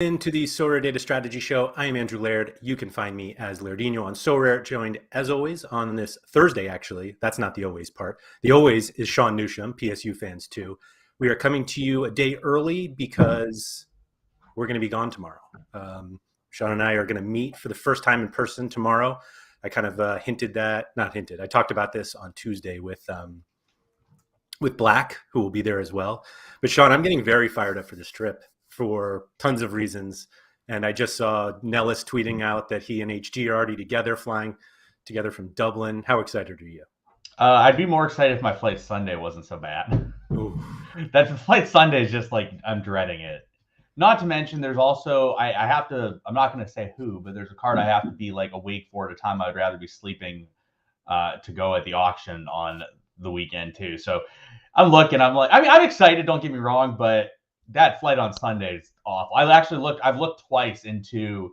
Into the SorareData Strategy Show. I am Andrew Laird. You can find me as Lairdinho on Sorare, joined as always on this Thursday, actually. That's not the always part. The always is Sean Newsham, PSU fans too. We are coming to you a day early because we're going to be gone tomorrow. Sean and I are going to meet for the first time in person tomorrow. I kind of I talked about this on Tuesday with Black, who will be there as well. But Sean, I'm getting very fired up for this trip for tons of reasons. And I just saw Nellis tweeting out that he and HG are already together, flying together from Dublin. How excited are you? I'd be more excited if my flight Sunday wasn't so bad. That flight Sunday is just like, I'm dreading it. Not to mention, there's also, I'm not going to say who, but there's a card I have to be like awake for at a time I'd rather be sleeping to go at the auction on the weekend too. So I'm excited, don't get me wrong, but that flight on Sunday is awful. I've looked twice into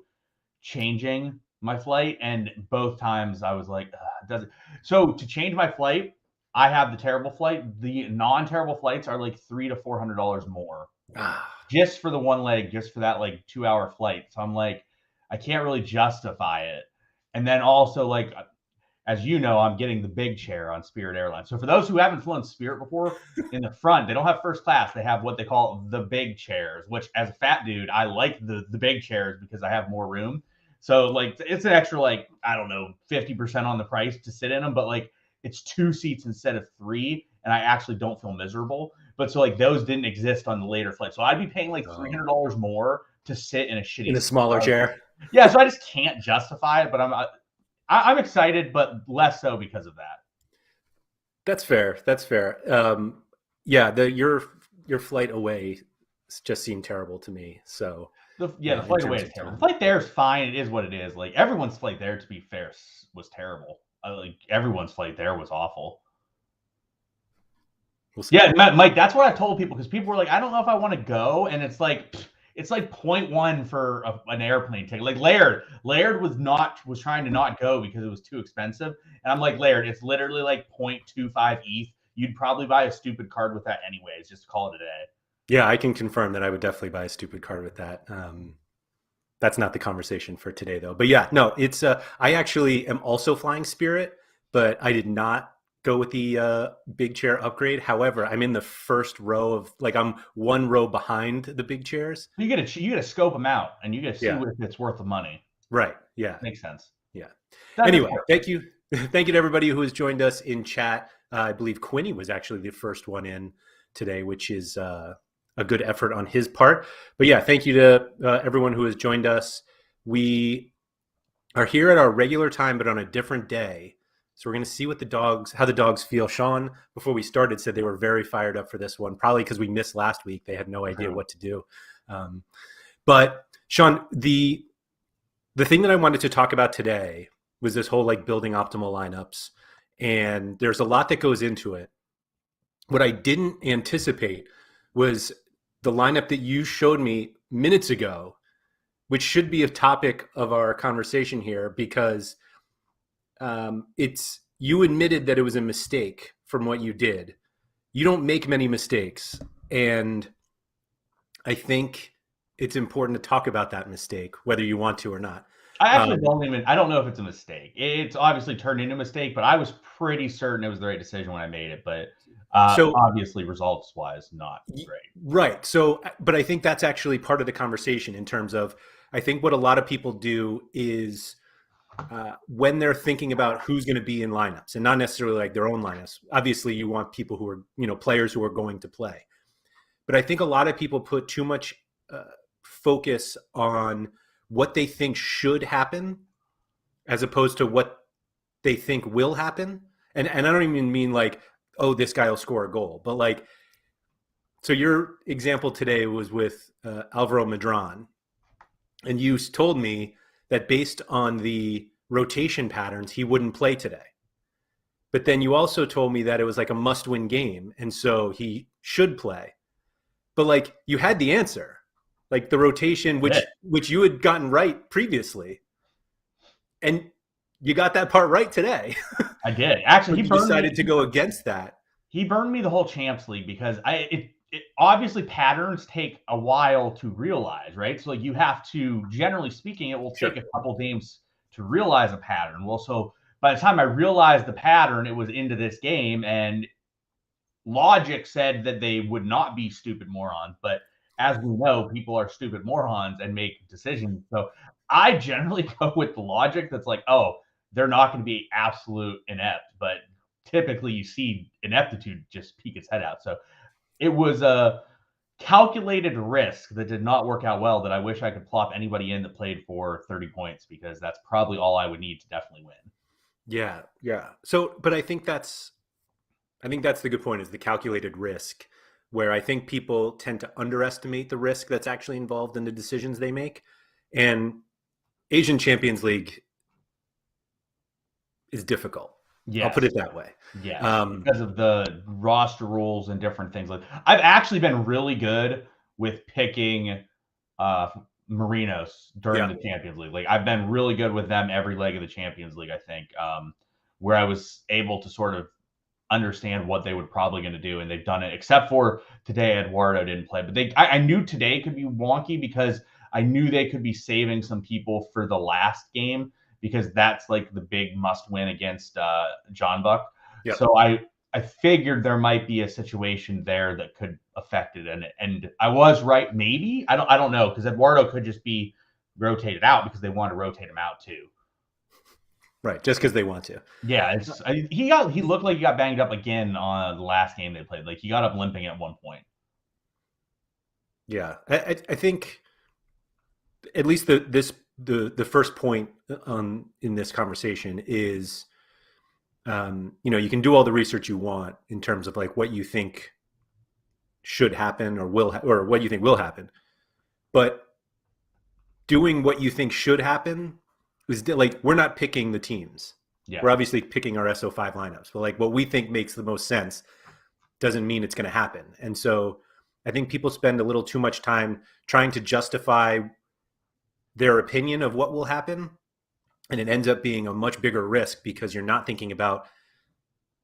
changing my flight, and both times I was like, does it? So to change my flight, I have the terrible flight. The non-terrible flights are like $300 to $400 more just for the one leg, just for that like 2-hour flight. So I'm like, I can't really justify it. And then also, like, as you know, I'm getting the big chair on Spirit Airlines. So for those who haven't flown Spirit before, in the front, they don't have first class. They have what they call the big chairs, which as a fat dude, I like the big chairs because I have more room. So like it's an extra, like, I don't know, 50% on the price to sit in them, but like it's 2 seats instead of 3, and I actually don't feel miserable. But so like those didn't exist on the later flight. So I'd be paying like $300 more to sit in a smaller chair. Yeah, so I just can't justify it, but I'm excited, but less so because of that. That's fair. Yeah, your flight away just seemed terrible to me. So the flight away is terrible. The flight there is fine. It is what it is. Like everyone's flight there, to be fair, was terrible. Like everyone's flight there was awful. Yeah, Mike, that's what I've told people, because people were like, I don't know if I want to go, and it's like 0.1 for an airplane ticket. Like Laird was trying to not go because it was too expensive, and I'm like, Laird, it's literally like 0.25 ETH. You'd probably buy a stupid card with that anyways. Just call it a day. Yeah, I can confirm that I would definitely buy a stupid card with that. That's not the conversation for today, though. But yeah, no, it's I actually am also flying Spirit, but I did not go with the big chair upgrade. However, I'm in the first row of, like, I'm 1 row behind the big chairs. You get to scope them out, and you get to see if it's worth the money. Right. Yeah. Makes sense. Yeah. Anyway, thank you to everybody who has joined us in chat. I believe Quinny was actually the first one in today, which is a good effort on his part. But yeah, thank you to everyone who has joined us. We are here at our regular time, but on a different day. So we're going to see how the dogs feel. Sean, before we started, said they were very fired up for this one, probably because we missed last week. They had no idea what to do. But Sean, the thing that I wanted to talk about today was this whole like building optimal lineups. And there's a lot that goes into it. What I didn't anticipate was the lineup that you showed me minutes ago, which should be a topic of our conversation here, because you admitted that it was a mistake from what you did. You don't make many mistakes, and I think it's important to talk about that mistake, whether you want to or not. I actually I don't know if it's a mistake. It's obviously turned into a mistake, but I was pretty certain it was the right decision when I made it. But obviously, results-wise, not great. Right. So, but I think that's actually part of the conversation in terms of, I think what a lot of people do is when they're thinking about who's going to be in lineups, and not necessarily like their own lineups. Obviously, you want people who are, players who are going to play. But I think a lot of people put too much focus on what they think should happen as opposed to what they think will happen. And I don't even mean like, oh, this guy will score a goal, but like, so your example today was with Alvaro Medran, and you told me that based on the rotation patterns, he wouldn't play today. But then you also told me that it was like a must-win game, and so he should play. But like, you had the answer, like the rotation, which you had gotten right previously, and you got that part right today. I did. Actually, he decided to go against that. He burned me the whole Champs League because it obviously patterns take a while to realize, right? So like you have to, generally speaking, it will take a couple games to realize a pattern. Well, so by the time I realized the pattern, it was into this game, and logic said that they would not be stupid morons. But as we know, people are stupid morons and make decisions. So I generally go with the logic that's like, oh, they're not going to be absolute inept, but typically you see ineptitude just peek its head out. So it was a calculated risk that did not work out well that I wish I could plop anybody in that played for 30 points, because that's probably all I would need to definitely win. Yeah. Yeah. So, but I think that's the good point, is the calculated risk, where I think people tend to underestimate the risk that's actually involved in the decisions they make. And Asian Champions League is difficult. Yes. I'll put it that way. Yeah, because of the roster rules and different things. Like, I've actually been really good with picking Marinos during the Champions League. Like, I've been really good with them every leg of the Champions League, I think, where I was able to sort of understand what they would probably going to do, and they've done it, except for today. Eduardo didn't play, but I knew today could be wonky because I knew they could be saving some people for the last game, because that's like the big must win against John Buck. Yep. So I figured there might be a situation there that could affect it, and I was right. Maybe I don't know, because Eduardo could just be rotated out because they want to rotate him out too. Right, just because they want to. Yeah, he looked like he got banged up again on the last game they played. Like, he got up limping at one point. Yeah, I think at least the first point in this conversation is, you can do all the research you want in terms of like what you think should happen or or what you think will happen, but doing what you think should happen is like, we're not picking the teams. Yeah. We're obviously picking our SO5 lineups, but like what we think makes the most sense doesn't mean it's going to happen. And so I think people spend a little too much time trying to justify their opinion of what will happen, and it ends up being a much bigger risk because you're not thinking about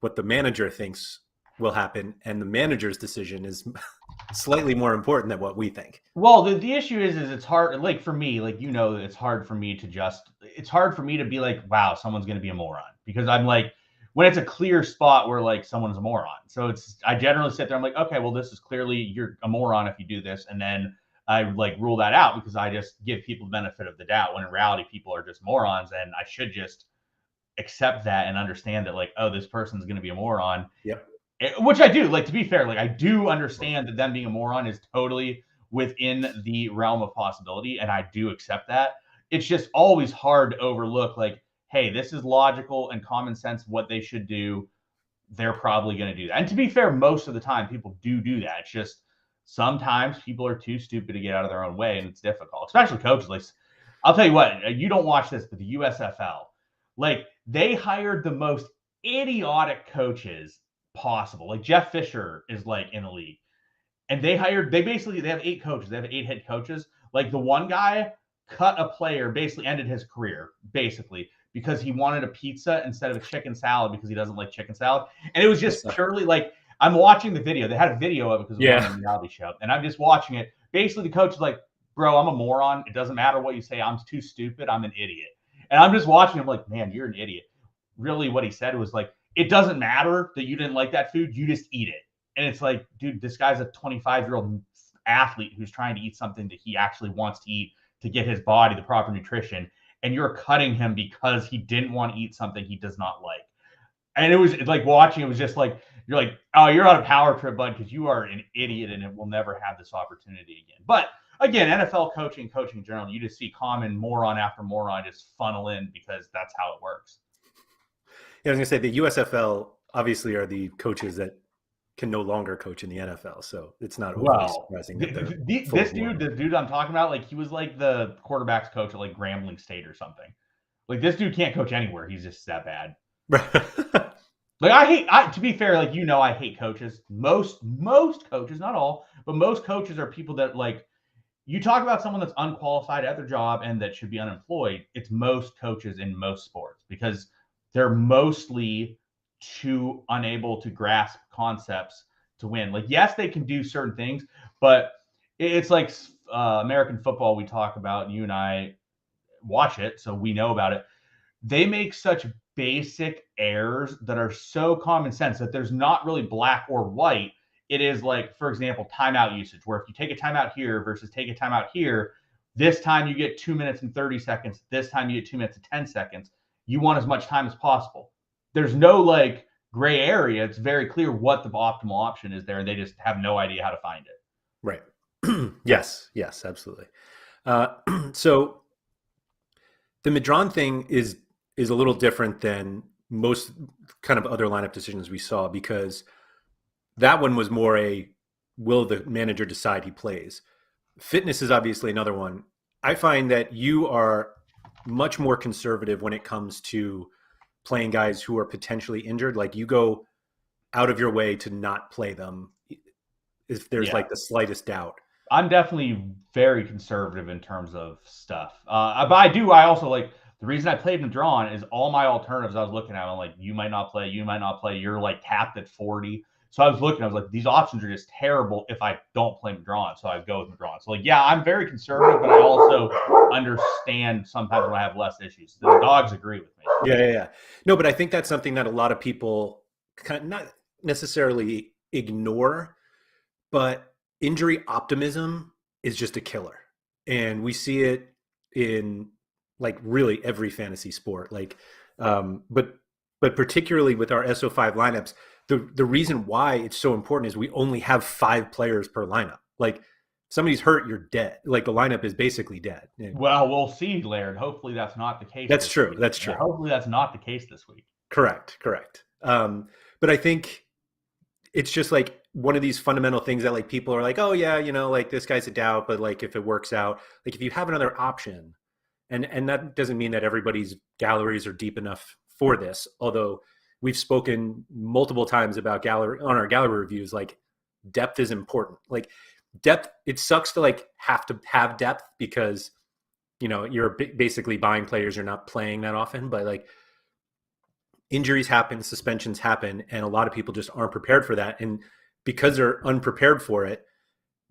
what the manager thinks will happen, and the manager's decision is slightly more important than what we think. Well, the issue is it's hard, like for me, like, it's hard for me to be like, wow, someone's going to be a moron, because I'm like, when it's a clear spot where like someone's a moron. So I generally sit there, I'm like, okay, well, this is clearly, you're a moron if you do this. And then I like rule that out because I just give people the benefit of the doubt, when in reality, people are just morons, and I should just accept that and understand that, like, oh, this person's going to be a moron. Yep. Which I do. Like, to be fair, like, I do understand that them being a moron is totally within the realm of possibility, and I do accept that. It's just always hard to overlook, like, hey, this is logical and common sense what they should do. They're probably going to do that. And to be fair, most of the time people do that. It's just sometimes people are too stupid to get out of their own way, and it's difficult, especially coaches. Like, I'll tell you what, you don't watch this, but the USFL, like, they hired the most idiotic coaches possible. Like, Jeff Fisher is like in the league, and they have 8 coaches. They have 8 head coaches. Like, the one guy cut a player, basically ended his career, basically, because he wanted a pizza instead of a chicken salad because he doesn't like chicken salad. And it was just purely like, I'm watching the video. They had a video of it because it was on a reality show, and I'm just watching it. Basically, the coach is like, bro, I'm a moron. It doesn't matter what you say. I'm too stupid. I'm an idiot. And I'm just watching him like, man, you're an idiot. Really, what he said was like, it doesn't matter that you didn't like that food. You just eat it. And it's like, dude, this guy's a 25-year-old athlete who's trying to eat something that he actually wants to eat to get his body the proper nutrition. And you're cutting him because he didn't want to eat something he does not like. And it was like, watching, it was just like, you're like, oh, you're on a power trip, bud, because you are an idiot and it will never have this opportunity again. But again, NFL coaching in general, you just see common moron after moron just funnel in because that's how it works. Yeah, I was going to say, the USFL obviously are the coaches that can no longer coach in the NFL, so it's not overly surprising. This dude I'm talking about, like, he was like the quarterback's coach at like Grambling State or something. Like, this dude can't coach anywhere. He's just that bad. Like, to be fair, like, I hate coaches. Most coaches, not all, but most coaches are people that, like, you talk about someone that's unqualified at their job and that should be unemployed. It's most coaches in most sports, because they're mostly too unable to grasp concepts to win. Like, yes, they can do certain things, but it's like American football we talk about. You and I watch it, so we know about it. They make such basic errors that are so common sense that there's not really black or white. It is like, for example, timeout usage, where if you take a timeout here versus take a timeout here, this time you get 2 minutes and 30 seconds. This time you get 2 minutes and 10 seconds. You want as much time as possible. There's no like gray area. It's very clear what the optimal option is there, and they just have no idea how to find it. Right. Yes, absolutely. So the Madron thing is a little different than most kind of other lineup decisions we saw, because that one was more a, will the manager decide he plays? Fitness is obviously another one. I find that you are much more conservative when it comes to playing guys who are potentially injured. Like, you go out of your way to not play them if there's like the slightest doubt. I'm definitely very conservative in terms of stuff. But I also like, the reason I played Madron is all my alternatives I was looking at, I'm like, you might not play, you're like capped at 40. So I was like, these options are just terrible if I don't play Madron. So I go with Madron. So like, yeah, I'm very conservative, but I also understand sometimes when I have less issues. The dogs agree with me. Yeah. No, but I think that's something that a lot of people kind of not necessarily ignore, but injury optimism is just a killer. And we see it in like really every fantasy sport. Like, but particularly with our SO5 lineups, the reason why it's so important is we only have 5 players per lineup. Like, if somebody's hurt, you're dead. Like, the lineup is basically dead. Well, we'll see, Laird. Hopefully that's not the case. That's true. That's true. Yeah, hopefully that's not the case this week. Correct. But I think it's just like one of these fundamental things that like people are like, oh yeah, like this guy's a doubt, but like if it works out, like if you have another option, and that doesn't mean that everybody's galleries are deep enough for this, although we've spoken multiple times about our gallery reviews, like depth is important. Like depth, it sucks to like have to have depth because you're basically buying players you're not playing that often, but like injuries happen, suspensions happen, and a lot of people just aren't prepared for that. And because they're unprepared for it,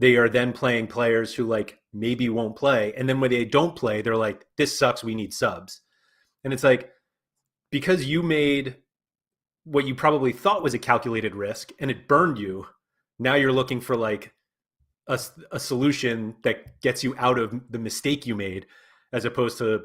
they are then playing players who like maybe won't play. And then when they don't play, they're like, this sucks, we need subs. And it's like, because you made what you probably thought was a calculated risk and it burned you, now you're looking for like a solution that gets you out of the mistake you made, as opposed to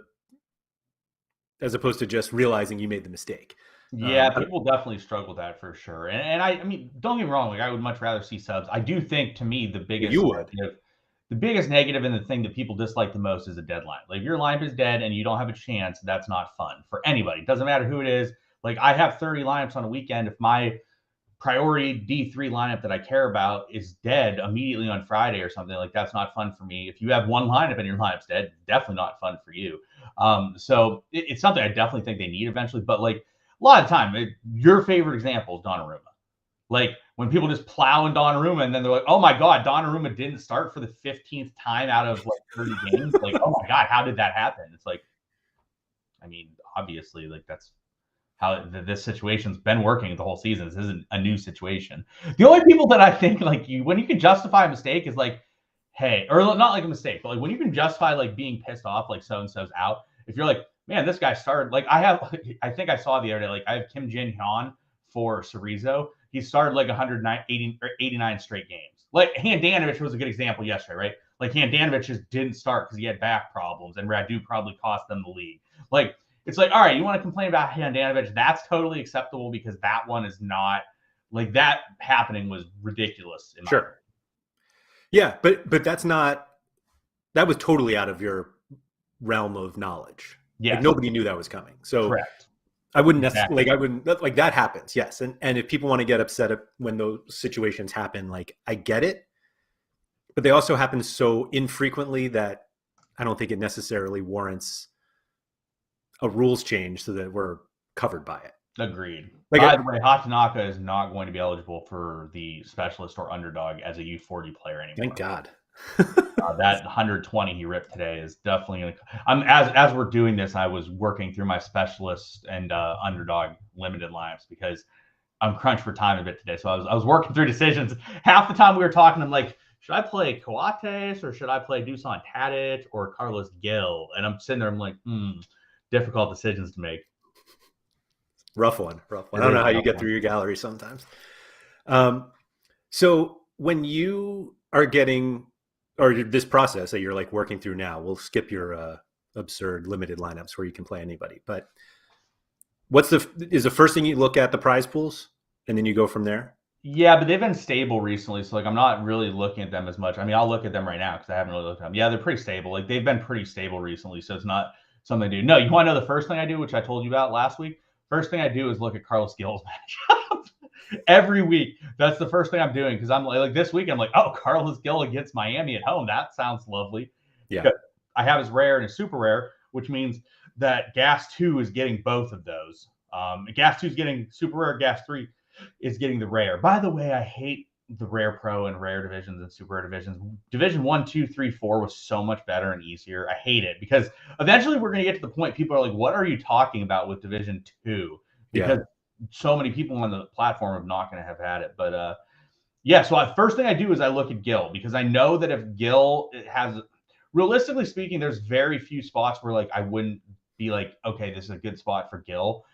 just realizing you made the mistake. Yeah, people definitely struggle with that for sure. And I mean, don't get me wrong, like I would much rather see subs. I do think, to me, the biggest negative and the thing that people dislike the most is a deadline. Like, if your lineup is dead and you don't have a chance, that's not fun for anybody. It doesn't matter who it is. Like, I have 30 lineups on a weekend. If my priority D3 lineup that I care about is dead immediately on Friday or something, like that's not fun for me. If you have one lineup and your lineup's dead, definitely not fun for you. So it's something I definitely think they need eventually. But like a lot of time, your favorite example is Donnarumma. Like when people just plow in Donnarumma and then they're like, oh my God, Donnarumma didn't start for the 15th time out of like 30 games. Like, oh my God, how did that happen? It's like, I mean, obviously, like that's how this situation's been working the whole season. This isn't a new situation. The only people that I think like when you can justify a mistake is like, hey, or not like a mistake, but like when you can justify like being pissed off, like so-and-so's out. If you're like, man, this guy started, like I think I saw the other day, like I have Kim Jin Hyun for Cerezo. He started like 89 straight games. Like Handanovic was a good example yesterday, right? Like Handanovic just didn't start because he had back problems and Radu probably cost them the league. Like, it's like, all right, you want to complain about Handanovic? That's totally acceptable because that one is not like that happening was ridiculous. Sure. Yeah, but that was totally out of your realm of knowledge. Yeah, like, nobody knew that was coming. So correct. I wouldn't necessarily like that happens. Yes. And if people want to get upset when those situations happen, like I get it, but they also happen so infrequently that I don't think it necessarily warrants a rules change so that we're covered by it. Agreed. Like, by the way, Hatanaka is not going to be eligible for the specialist or underdog as a U40 player anymore. Thank God. That 120 he ripped today is definitely going to. As we're doing this, I was working through my specialist and underdog limited lineups because I'm crunched for time a bit today, so I was working through decisions. Half the time we were talking, I'm like, should I play Coates or should I play Dusan Tadic or Carlos Gil? And I'm sitting there, I'm like, difficult decisions to make. Rough one. I It don't is know how a you tough get one. through your gallery sometimes. So when you are getting, or this process that you're like working through now, we'll skip your absurd limited lineups where you can play anybody. But is the first thing you look at the prize pools and then you go from there? Yeah, but they've been stable recently, so like I'm not really looking at them as much. I mean, I'll look at them right now because I haven't really looked at them. Yeah, they're pretty stable. Like they've been pretty stable recently, so it's not something I do. No, you want to know the first thing I do, which I told you about last week? First thing I do is look at Carlos Gil's matchup every week. That's the first thing I'm doing because I'm like this week I'm like, oh, Carlos Gil against Miami at home. That sounds lovely. Yeah. Because I have his rare and his super rare, which means that Gas 2 is getting both of those. Gas 2 is getting super rare. Gas 3 is getting the rare. By the way, I hate the rare pro and rare divisions and super rare divisions. Division 1, 2, 3, 4 was so much better and easier. I hate it because eventually we're going to get to the point people are like, what are you talking about with Division 2? Because so many people on the platform are not going to have had it. But yeah, so first thing I do is I look at Gil because I know that if Gil has, realistically speaking, there's very few spots where like I wouldn't be like, okay, this is a good spot for Gil.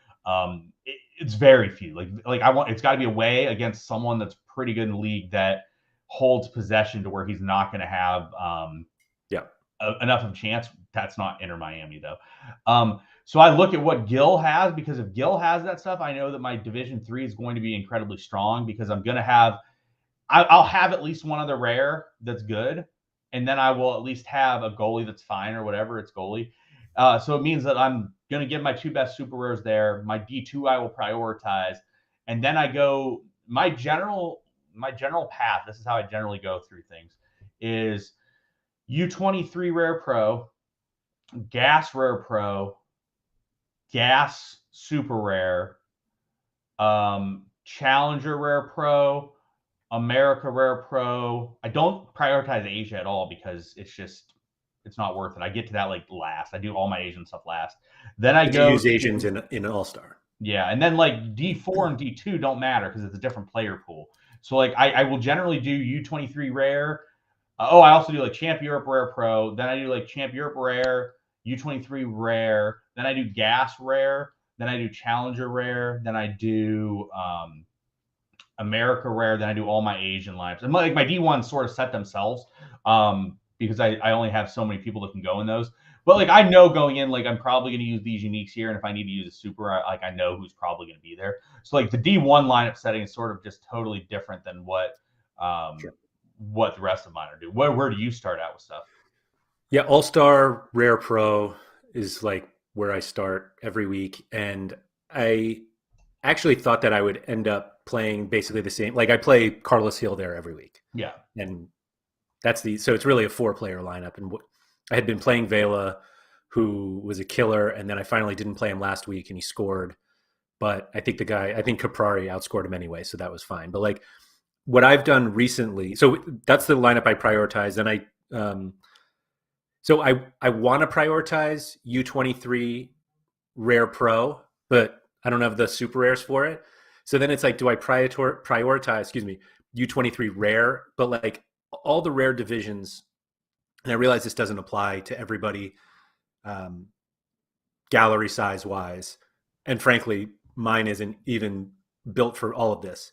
It's very few. Like it's got to be away against someone that's pretty good in the league that holds possession to where he's not going to have enough of a chance. That's not Inter Miami though. So I look at what Gil has because if Gil has that stuff, I know that my Division 3 is going to be incredibly strong because I'm going to have. I'll have at least one other rare that's good, and then I will at least have a goalie that's fine or whatever. It's goalie. So it means that I'm going to give my two best super rares there. My D2 I will prioritize, and then I go my general path. This is how I generally go through things: is U23 rare pro, gas rare pro, gas super rare, challenger rare pro, America Rare Pro. I don't prioritize Asia at all because it's not worth it. I get to that like last. I do all my Asian stuff last. Then I But you go use Asians to in AllStar. yeah, and then like D4 and D2 don't matter because it's a different player pool. So like I will generally do U23 rare. I also do like Champ Europe Rare Pro. Then I do like Champ Europe Rare, U23 Rare. Then I do Gas Rare. Then I do Challenger Rare. Then I do America Rare, then I do all my Asian lineups. And my D1s sort of set themselves because I only have so many people that can go in those. But like I know going in, like I'm probably going to use these uniques here, and if I need to use a super, I know who's probably going to be there. So like the D1 lineup setting is sort of just totally different than what the rest of mine are doing. Where do you start out with stuff? Yeah, AllStar Rare Pro is like where I start every week, and I actually thought that I would end up playing basically the same. Like I play Carlos Hill there every week, Yeah. and so it's really a 4-player lineup. And I had been playing Vela, who was a killer, and then I finally didn't play him last week, and he scored. But I think Caprari outscored him anyway, so that was fine. But like what I've done recently, so that's the lineup I prioritize, and so I want to prioritize U23 Rare Pro, but I don't have the super rares for it. So then it's like, do I prioritize, U23 Rare, but like all the rare divisions, and I realize this doesn't apply to everybody, gallery size wise, and frankly, mine isn't even built for all of this.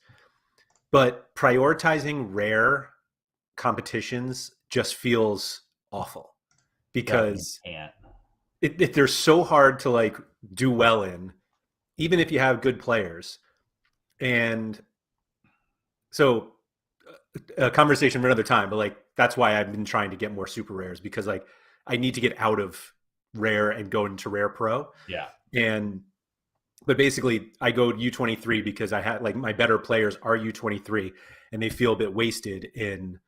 But prioritizing rare competitions just feels awful because they're so hard to like do well in, even if you have good players. And so a conversation for another time, but like that's why I've been trying to get more super rares because like I need to get out of rare and go into rare pro. Yeah. But basically I go U23 because I had like my better players are U23 and they feel a bit wasted in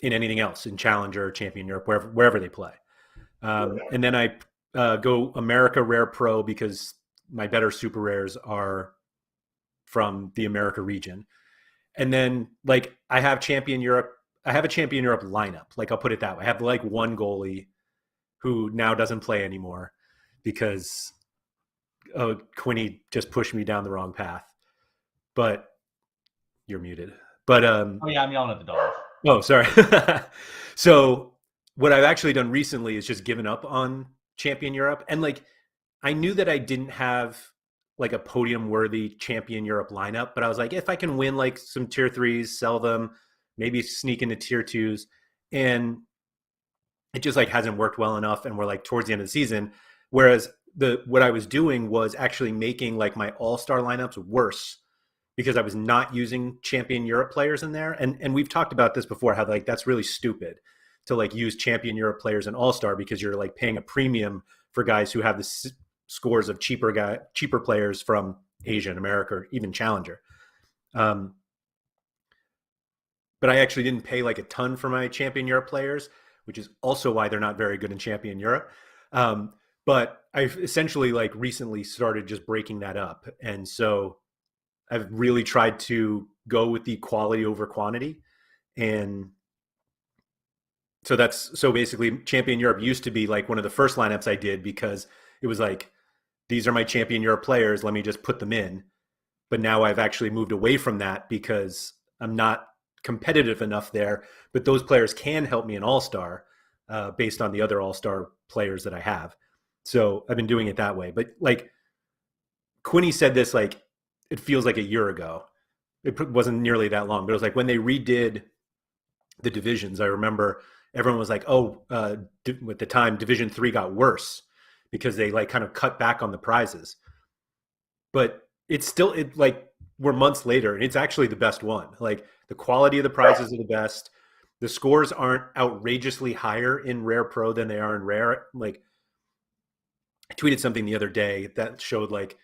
anything else, in Challenger, Champion Europe, wherever they play. And then I go America Rare Pro because my better super rares are from the America region. And then like I have a Champion Europe lineup. Like I'll put it that way. I have like one goalie who now doesn't play anymore because Quinny just pushed me down the wrong path. but you're muted. But Oh yeah, I'm yelling at the dogs. oh, sorry. So what I've actually done recently is just given up on Champion Europe, and like I knew that I didn't have like a podium worthy Champion Europe lineup, but I was like, if I can win like some tier threes, sell them, maybe sneak into tier twos, and it just like hasn't worked well enough, and we're like towards the end of the season. Whereas the what I was doing was actually making like my all-star lineups worse because I was not using Champion Europe players in there. And we've talked about this before, how like that's really stupid to like use Champion Europe players in All-Star because you're like paying a premium for guys who have the scores of cheaper players from Asia and America, or even Challenger. Um, but I actually didn't pay like a ton for my Champion Europe players, which is also why they're not very good in Champion Europe. But I've essentially like recently started just breaking that up. And so I've really tried to go with the quality over quantity. And so basically Champion Europe used to be like one of the first lineups I did because it was like, these are my Champion Europe players, let me just put them in. But now I've actually moved away from that because I'm not competitive enough there. But those players can help me in All-Star based on the other All-Star players that I have. So I've been doing it that way. But like Quinny said this, like it feels like a year ago. It wasn't nearly that long, but it was like when they redid the divisions. I remember everyone was like, "Oh, at the time, Division 3 got worse because they like kind of cut back on the prizes." But it's still like we're months later, and it's actually the best one. Like the quality of the prizes are the best. The scores aren't outrageously higher in Rare Pro than they are in Rare. Like I tweeted something the other day that showed like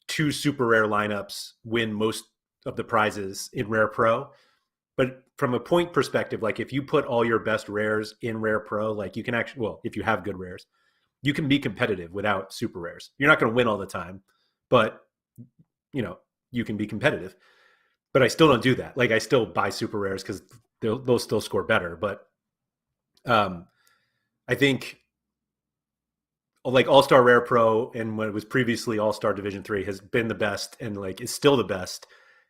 2 super rare lineups win most of the prizes in Rare Pro. But from a point perspective, like if you put all your best rares in Rare Pro, like you can actually, well, if you have good rares, you can be competitive without super rares. You're not going to win all the time, but you know, you can be competitive. But I still don't do that. Like I still buy super rares because they'll still score better. But I think like All-Star Rare Pro and when it was previously All-Star Division 3 has been the best and like is still the best.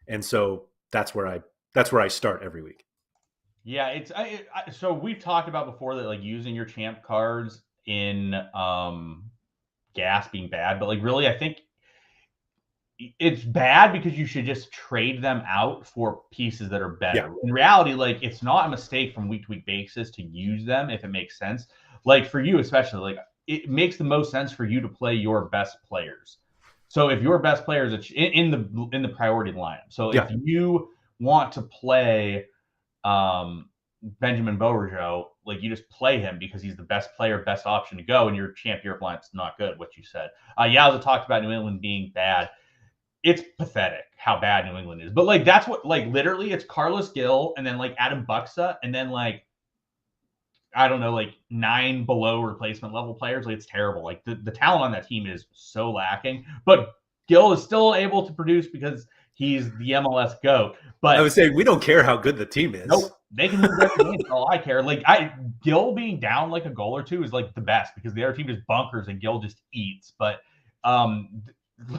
And so that's where I start every week. Yeah, so we've talked about before that like using your champ cards in gas being bad, but like really I think it's bad because you should just trade them out for pieces that are better. Yeah. In reality, like it's not a mistake from week to week basis to use them if it makes sense. Like for you especially, like it makes the most sense for you to play your best players. So if your best players in the priority lineup. So if you want to play Benjamin Beauregard, like you just play him because he's the best player, best option to go, and your champ Europe lineup's not good, what you said. Yowza talked about New England being bad. It's pathetic how bad New England is. But like that's what like literally it's Carlos Gil and then like Adam Buxa and then like I don't know, like 9 below replacement level players. Like it's terrible. Like the talent on that team is so lacking. But Gil is still able to produce because he's the MLS GOAT. But I would say we don't care how good the team is. Nope. They can lose every game. That's all I care. Like Gil being down like a goal or two is like the best because the other team just bunkers and Gil just eats. But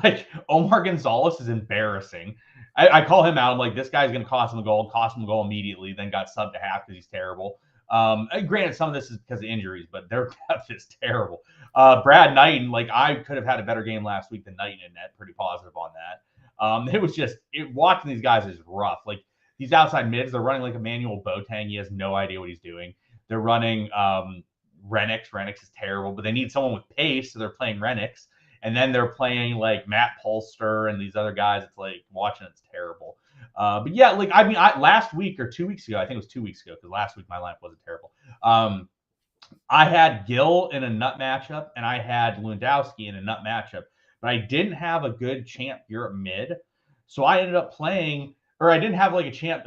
like Omar Gonzalez is embarrassing. I call him out. I'm like, this guy's going to cost him a goal immediately, then got subbed to half because he's terrible. Granted, some of this is because of injuries, but their depth is terrible. Brad Knighton, like I could have had a better game last week than Knighton in net. Pretty positive on that. It was just watching these guys is rough. Like these outside mids, they're running like Emmanuel Boateng. He has no idea what he's doing. They're running Renix. Renix is terrible, but they need someone with pace, so they're playing Renix. And then they're playing like Matt Polster and these other guys. It's like watching it's terrible. But yeah, like I mean, last week or 2 weeks ago, I think it was 2 weeks ago because last week my lineup wasn't terrible. I had Gil in a nut matchup and I had Lewandowski in a nut matchup, but I didn't have a good champ Europe mid, so I ended up playing, or I didn't have a champ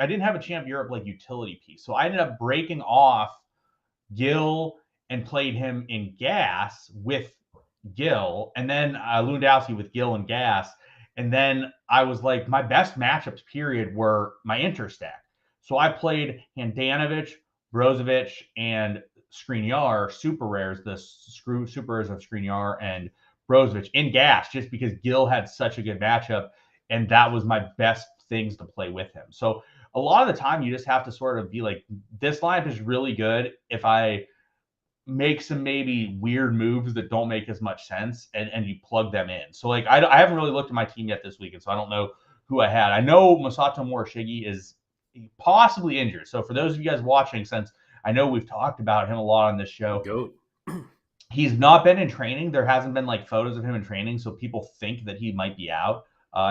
Europe like utility piece, so I ended up breaking off Gil and played him in gas with Gil, and then Lewandowski with Gil and gas. And then I was like, my best matchups, period, were my interstack. So I played Handanovic, Brozovic, and Skriniar, super rares, the super rares of Skriniar and Brozovic in gas, just because Gil had such a good matchup. And that was my best things to play with him. So a lot of the time, you just have to sort of be like, this lineup is really good if I make some maybe weird moves that don't make as much sense, and you plug them in. So like I haven't really looked at my team yet this week, and so I don't know who I had. I know Masato Morishige is possibly injured. So for those of you guys watching, since I know we've talked about him a lot on this show, he's not been in training. There hasn't been like photos of him in training, so people think that he might be out.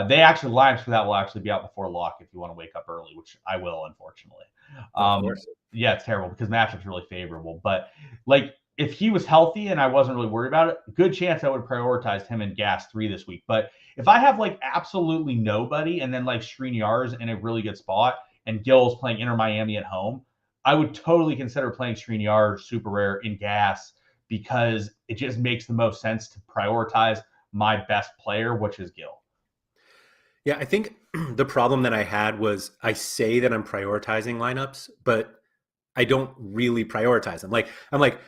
They actually, lineups for that will actually be out before lock if you want to wake up early, which I will, unfortunately. Yeah, it's terrible because matchup's really favorable. But like, if he was healthy and I wasn't really worried about it, good chance I would have prioritized him in Gas 3 this week. But if I have like absolutely nobody and then like Sriniar's in a really good spot and Gill's playing Inter Miami at home, I would totally consider playing Sriniar super rare in Gas because it just makes the most sense to prioritize my best player, which is Gill. Yeah, I think the problem that I had was I say that I'm prioritizing lineups, but I don't really prioritize them. Like I'm like,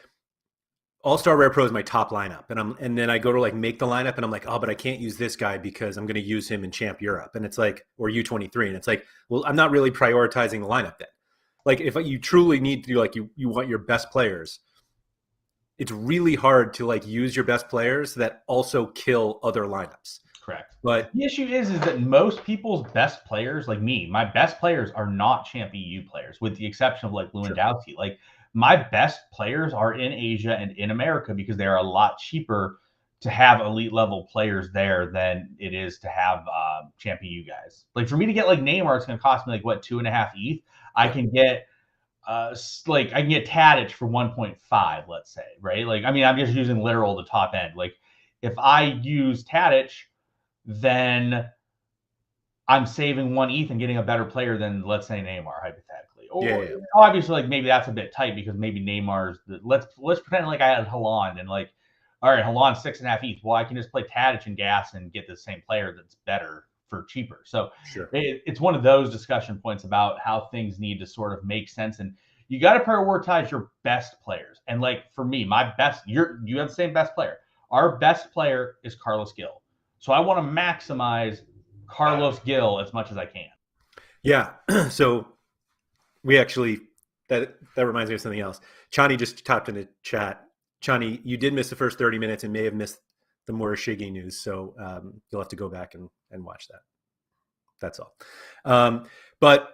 AllStar Rare Pro is my top lineup, and then I go to like make the lineup, and I'm like, oh, but I can't use this guy because I'm going to use him in Champ Europe, and it's like, or U23, and it's like, well, I'm not really prioritizing the lineup then. Like if you truly need to do like you want your best players, it's really hard to like use your best players that also kill other lineups. Correct. But the issue is that most people's best players, like me, my best players are not Champ EU players, with the exception of like Lewandowski. Sure. Like my best players are in Asia and in America because they are a lot cheaper to have elite level players there than it is to have Champ EU guys. Like for me to get like Neymar, it's going to cost me like what, 2.5 ETH. I can get I can get Tadic for 1.5, let's say, right? Like I mean, I'm just using literal the top end. Like if I use Tadic, then I'm saving 1 ETH and getting a better player than, let's say, Neymar, hypothetically. Or obviously, like maybe that's a bit tight because maybe Neymar's let's pretend like I had Haaland and like, all right, Haaland's 6.5 ETH. Well, I can just play Tadic and Gas and get the same player that's better for cheaper. So it's one of those discussion points about how things need to sort of make sense, and you got to prioritize your best players. And like for me, my best, you have the same best player. Our best player is Carlos Gil. So I want to maximize Carlos Gil as much as I can. Yeah. So we actually, that reminds me of something else. Chani just typed in the chat. Chani, you did miss the first 30 minutes and may have missed the Morishige news. So you'll have to go back and watch that. That's all. But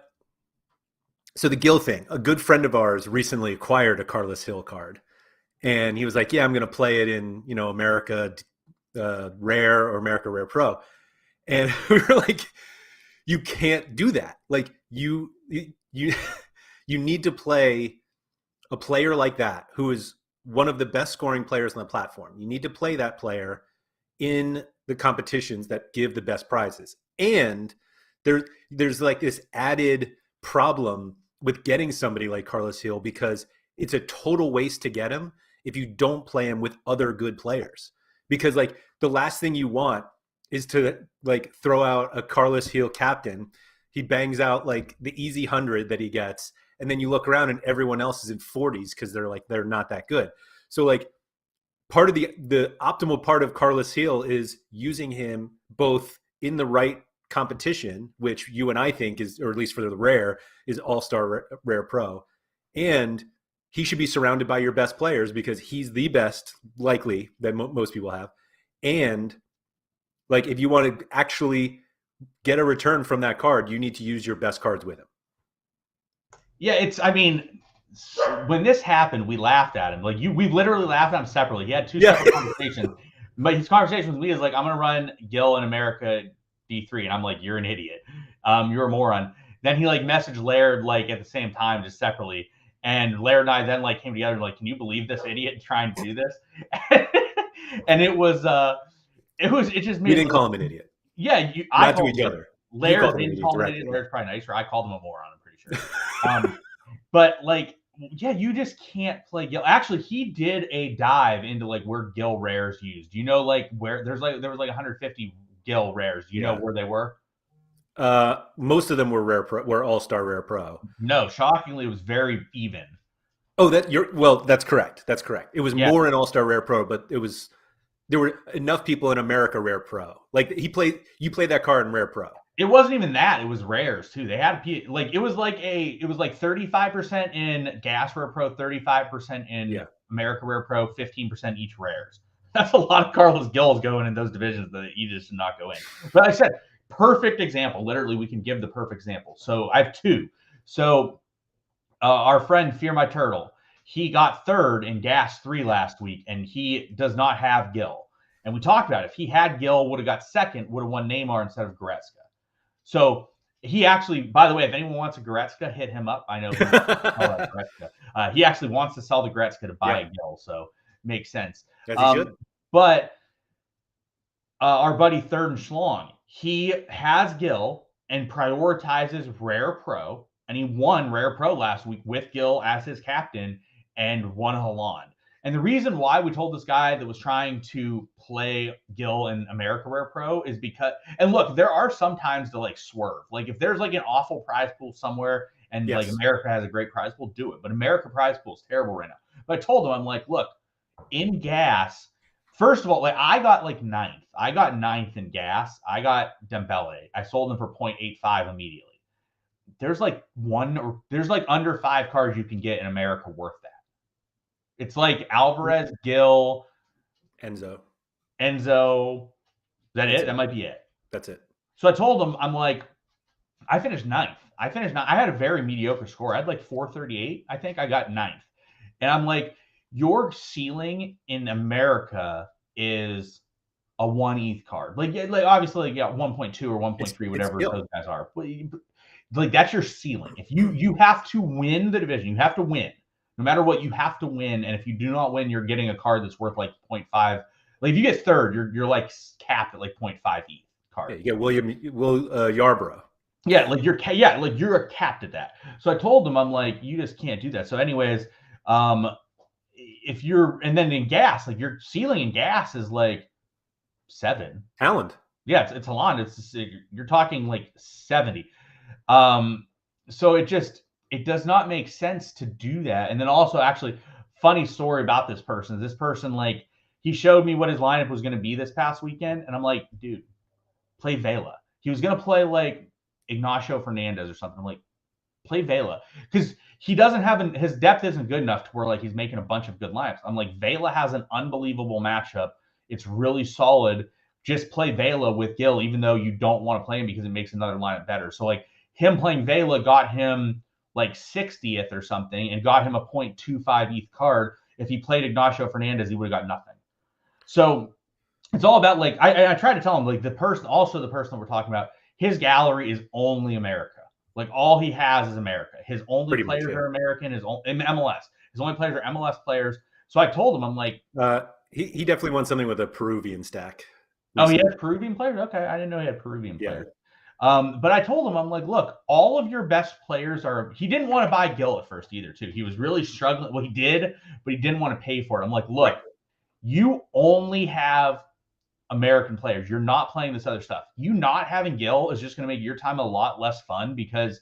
so the Gil thing, a good friend of ours recently acquired a Carlos Hill card. And he was like, yeah, I'm going to play it in, America Rare or America Rare Pro. And we were like, you can't do that. Like you need to play a player like that who is one of the best scoring players on the platform. You need to play that player in the competitions that give the best prizes. And there's like this added problem with getting somebody like Carlos Hill because it's a total waste to get him if you don't play him with other good players. Because like the last thing you want is to like throw out a Carlos Hill captain. He bangs out like the easy 100 that he gets. And then you look around and everyone else is in 40s because they're not that good. So like part of the optimal part of Carlos Hill is using him both in the right competition, which you and I think is, or at least for the rare, is AllStar Rare Pro. And he should be surrounded by your best players because he's the best likely that most people have. And like, if you want to actually get a return from that card, you need to use your best cards with him. Yeah, I mean, when this happened, we laughed at him. Like we literally laughed at him separately. He had two separate conversations. But his conversation with me is like, I'm going to run Gil in America D3. And I'm like, you're an idiot. You're a moron. Then he like messaged Laird like at the same time, just separately. And Laird and I then like came together and like, can you believe this idiot trying to do this? And it just made We didn't call him an idiot. Yeah, not to each other. Laird didn't call him an idiot. Laird's probably nicer. I called him a moron, I'm pretty sure. But like, yeah, you just can't play Gil. Actually, he did a dive into like where Gil rares used. You know, like where there was like 150 Gil rares. Do you know where they were? Most of them were AllStar Rare Pro. No, shockingly, it was very even. Oh, that's correct. That's correct. It was more in AllStar Rare Pro, but there were enough people in America Rare Pro. Like you played that card in Rare Pro. It wasn't even that. It was rares too. They had like it was like 35% in Gas Rare Pro, 35% in America Rare Pro, 15% each rares. That's a lot of Carlos Gills going in those divisions that you just did not go in. But I said, perfect example. Literally, we can give the perfect example. So I have two. So our friend Fear My Turtle, he got third in Gas 3 last week, and he does not have Gil. And we talked about it. If he had Gil, would have got second, would have won Neymar instead of Goretzka. So he actually, by the way, if anyone wants a Goretzka, hit him up. I know he actually wants to sell the Goretzka to buy a Gil, so makes sense. But our buddy Third and Schlong, he has Gil and prioritizes Rare Pro, and he won Rare Pro last week with Gil as his captain and won Haaland. And the reason why we told this guy that was trying to play Gil in America Rare Pro is because, and look, there are some times to like swerve. Like if there's like an awful prize pool somewhere and like America has a great prize pool, do it. But America prize pool is terrible right now. But I told him, I'm like, look, in Gas, first of all, like I got like ninth. I got ninth in Gas. I got Dembele. I sold him for 0.85 immediately. There's like under 5 cards you can get in America worth that. It's like Alvarez, Gil, Enzo. Is that it? That might be it. That's it. So I told him, I'm like, I finished ninth. I had a very mediocre score. I had like 438. I think I got ninth. And I'm like, your ceiling in America is a 1 ETH card. Like obviously like 1.2 or 1.3, whatever those guys are. But like that's your ceiling. If you have to win the division, you have to win. No matter what, you have to win. And if you do not win, you're getting a card that's worth like 0.5. Like if you get third, you're like capped at like 0.5 ETH card. Yeah, you get Will Yarborough. Yeah, like you're capped at that. So I told them, I'm like, you just can't do that. So anyways, if you're, and then in Gas, like your ceiling in Gas is like 7. Haaland. Yeah, it's Haaland. You're talking like 70. So it does not make sense to do that. And then also, actually, funny story about this person. This person, like, he showed me what his lineup was going to be this past weekend, and I'm like, dude, play Vela. He was going to play like Ignacio Fernandez or something. I'm like, play Vela, because he doesn't have his depth isn't good enough to where like he's making a bunch of good lineups. I'm like, Vela has an unbelievable matchup. It's really solid. Just play Vela with Gil, even though you don't want to play him because it makes another lineup better. So like him playing Vela got him like 60th or something and got him a 0.25 ETH card. If he played Ignacio Fernandez, he would have got nothing. So it's all about like, I tried to tell him like the person that we're talking about, his gallery is only America. Like all he has is America. His only players are American. His only MLS. His only players are MLS players. So I told him, I'm like, he definitely won something with a Peruvian stack. Oh, he has Peruvian players? Okay, I didn't know he had Peruvian players. But I told him, I'm like, look, all of your best players are. He didn't want to buy Gil at first either, too. He was really struggling. Well, he did, but he didn't want to pay for it. I'm like, look, you only have American players. You're not playing this other stuff. You not having Gil is just going to make your time a lot less fun because